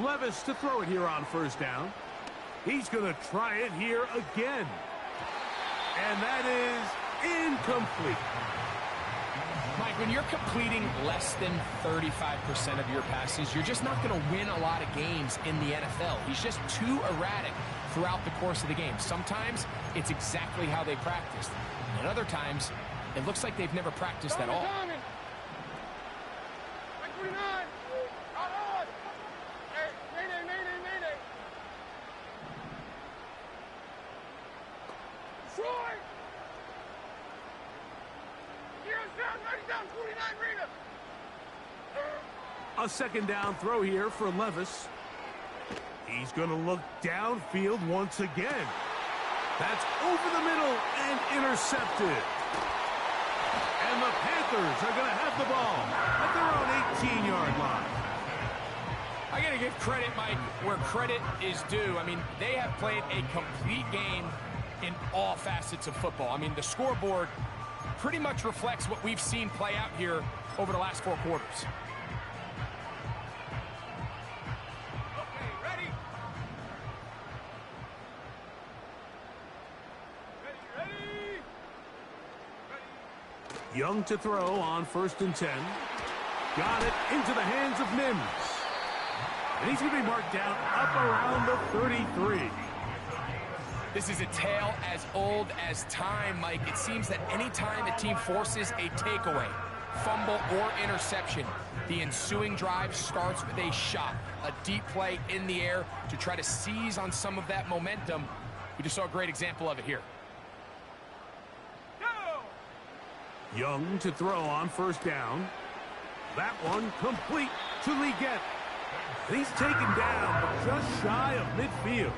Levis to throw it here on 1st down. He's going to try it here again. And that is incomplete. Mike, when you're completing less than 35% of your passes, you're just not going to win a lot of games in the NFL. He's just too erratic throughout the course of the game. Sometimes it's exactly how they practiced. And other times, it looks like they've never practiced at all. A 2nd down throw here for Levis. He's going to look downfield once again. That's over the middle and intercepted. And the Panthers are going to have the ball at their own 18-yard line. I got to give credit, Mike, where credit is due. I mean, they have played a complete game in all facets of football. I mean, the scoreboard pretty much reflects what we've seen play out here over the last 4 quarters. Young to throw on 1st and 10. Got it into the hands of Mims. And he's going to be marked down up around the 33. This is a tale as old as time, Mike. It seems that any time a team forces a takeaway, fumble, or interception, the ensuing drive starts with a shot, a deep play in the air to try to seize on some of that momentum. We just saw a great example of it here. Young to throw on 1st down. That one complete to Leggett. He's taken down, but just shy of midfield.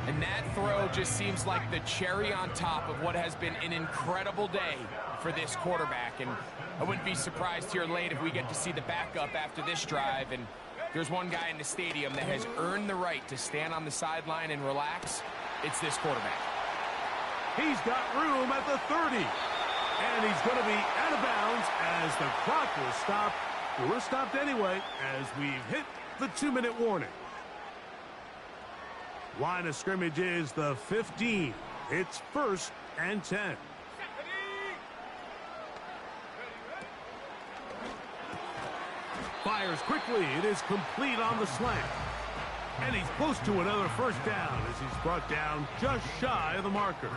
And that throw just seems like the cherry on top of what has been an incredible day for this quarterback. And I wouldn't be surprised here late if we get to see the backup after this drive. And there's one guy in the stadium that has earned the right to stand on the sideline and relax. It's this quarterback. He's got room at the 30. And he's going to be out of bounds as the clock will stop. We're stopped anyway as we've hit the 2-minute warning. Line of scrimmage is the 15. It's 1st and 10. Fires quickly. It is complete on the slant. And he's close to another 1st down as he's brought down just shy of the marker.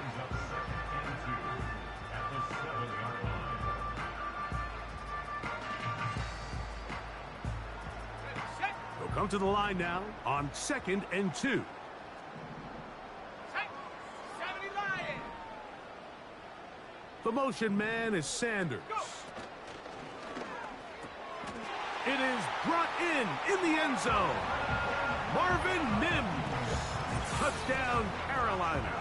They'll come to the line now on 2nd and 2. The motion man is Sanders. It is brought in the end zone. Marvin Mims. Touchdown, Carolina.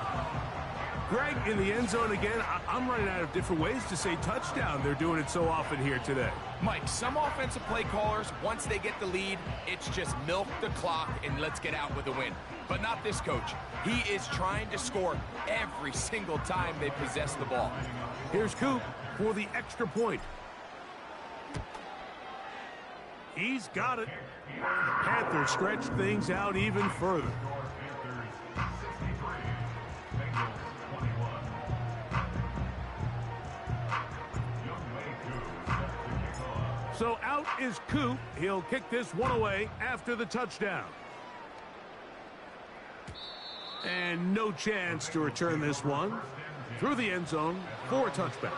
Greg, in the end zone again. I'm running out of different ways to say touchdown. They're doing it so often here today. Mike, some offensive play callers, once they get the lead, it's just milk the clock and let's get out with a win. But not this coach. He is trying to score every single time they possess the ball. Here's Coop for the extra point. He's got it. Panthers stretch things out even further. So out is Coop. He'll kick this one away after the touchdown. And no chance to return this one through the end zone for a touchback.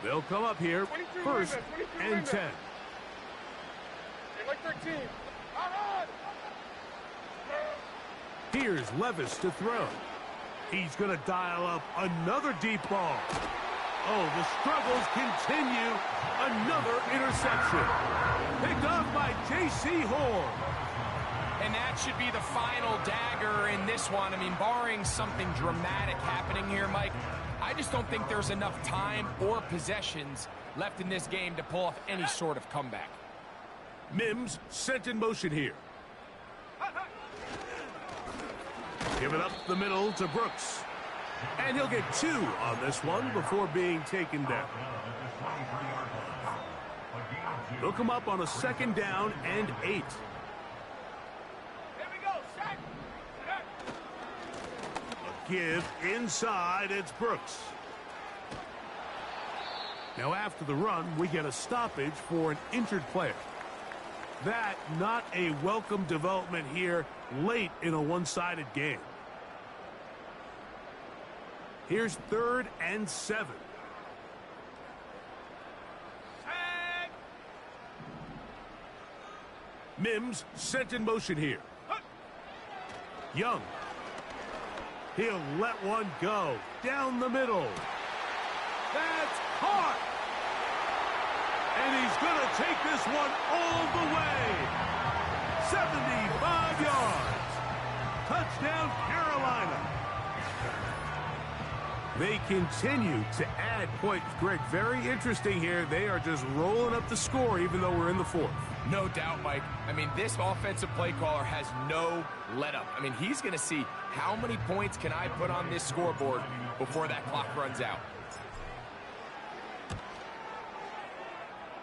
They'll come up here 1st and 10. Like 13. Here's Levis to throw. He's going to dial up another deep ball. Oh, the struggles continue. Another interception. Picked off by J.C. Horn. And that should be the final dagger in this one. I mean, barring something dramatic happening here, Mike, I just don't think there's enough time or possessions left in this game to pull off any sort of comeback. Mims sent in motion here. Give it up the middle to Brooks. And he'll get 2 on this one before being taken down. They'll come up on a 2nd down and 8. Here we go, set. A give inside, it's Brooks. Now after the run, we get a stoppage for an injured player. That not a welcome development here late in a one-sided game. Here's 3rd and 7. Mims sent in motion here. Young. He'll let one go down the middle. That's caught. And he's going to take this one all the way. 75 yards. Touchdown, Carolina. They continue to add points. Greg, very interesting here. They are just rolling up the score even though we're in the 4th. No doubt, Mike. I mean, this offensive play caller has no let-up. I mean, he's going to see how many points can I put on this scoreboard before that clock runs out.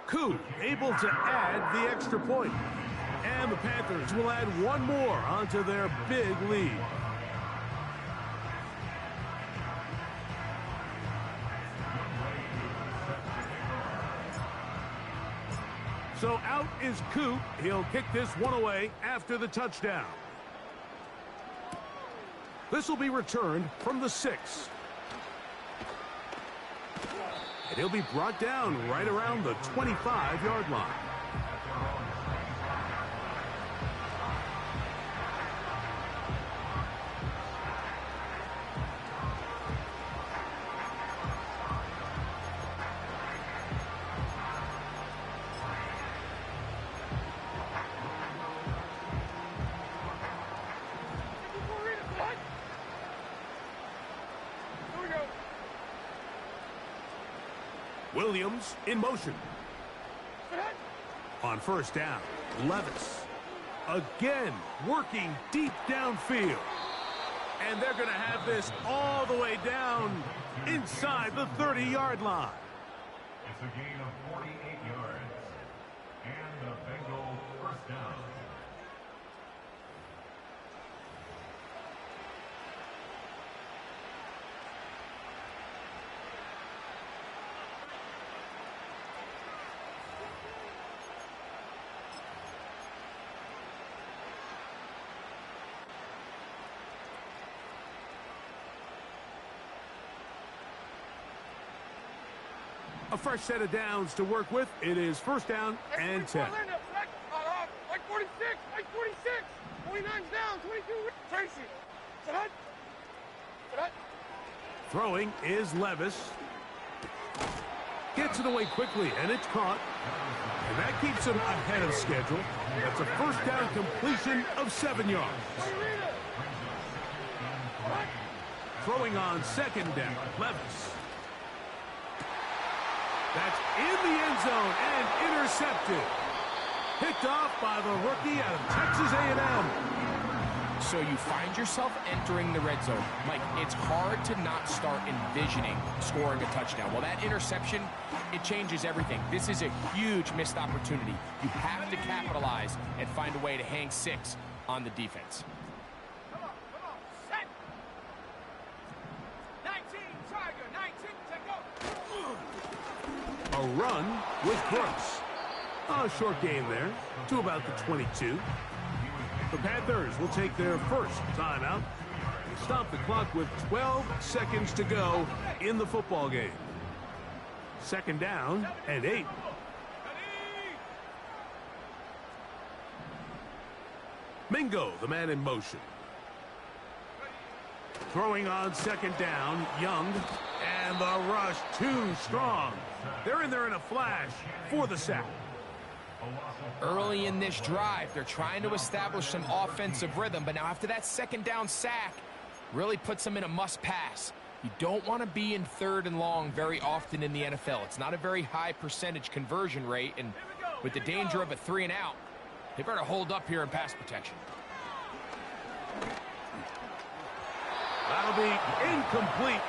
Coop able to add the extra point. And the Panthers will add one more onto their big lead. So out is Coop. He'll kick this one away after the touchdown. This will be returned from the 6. And he'll be brought down right around the 25-yard line. Williams in motion. On first down, Levis. Again, working deep downfield. And they're going to have this all the way down inside the 30-yard line. It's a gain of 48 yards. And the Bengals first down. A fresh set of downs to work with. It is first down and 10. Like 46, like 46. 49's down, 22. Tracy. Throwing is Levis. Gets it away quickly, and it's caught. And that keeps him ahead of schedule. That's a first down completion of 7 yards. Throwing on second down, Levis. That's in the end zone and intercepted. Picked off by the rookie out of Texas A&M. So you find yourself entering the red zone. Mike, it's hard to not start envisioning scoring a touchdown. Well, that interception, it changes everything. This is a huge missed opportunity. You have to capitalize and find a way to hang 6 on the defense. Come on, set. 19, Tiger, 19, take go. A run with Brooks. A short gain there to about the 22. The Panthers will take their first timeout. Stop the clock with 12 seconds to go in the football game. Second down and 8. Mingo, the man in motion. Throwing on second down, Young. And the rush too strong. They're in there in a flash for the sack. Early in this drive, they're trying to establish some offensive rhythm, but now after that second down sack, really puts them in a must-pass. You don't want to be in 3rd and long very often in the NFL. It's not a very high percentage conversion rate, and with the danger of a 3 and out, they better hold up here in pass protection. That'll be incomplete.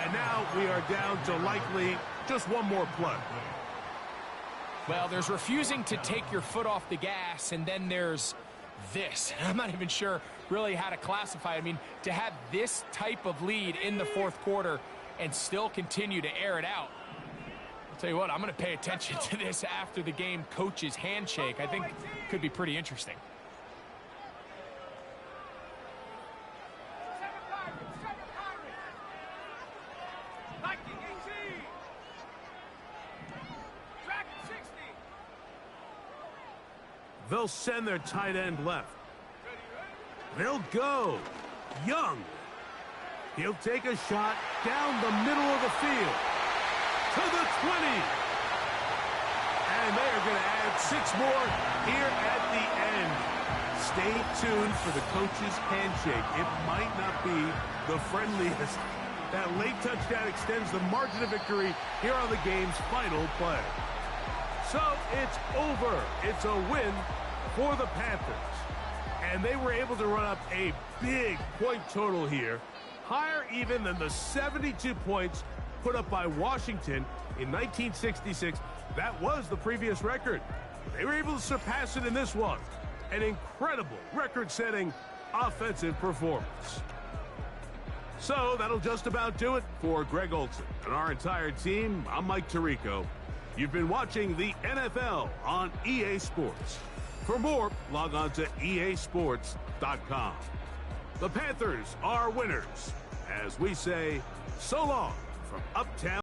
And now we are down to likely just one more play. Well, there's refusing to take your foot off the gas, and then there's this. I'm not even sure really how to classify it. I mean, to have this type of lead in the 4th quarter and still continue to air it out. I'll tell you what, I'm going to pay attention to this after the game coach's handshake. I think it could be pretty interesting. They'll send their tight end left. They'll go. Young. He'll take a shot down the middle of the field. To the 20. And they are going to add 6 more here at the end. Stay tuned for the coach's handshake. It might not be the friendliest. That late touchdown extends the margin of victory here on the game's final play. So it's over. It's a win for the Panthers. And they were able to run up a big point total here, higher even than the 72 points put up by Washington in 1966. That was the previous record. They were able to surpass it in this one. An incredible record-setting offensive performance. So that'll just about do it for Greg Olson and our entire team. I'm Mike Tirico. You've been watching the NFL on EA Sports. For more, log on to easports.com. The Panthers are winners, as we say so long from Uptown.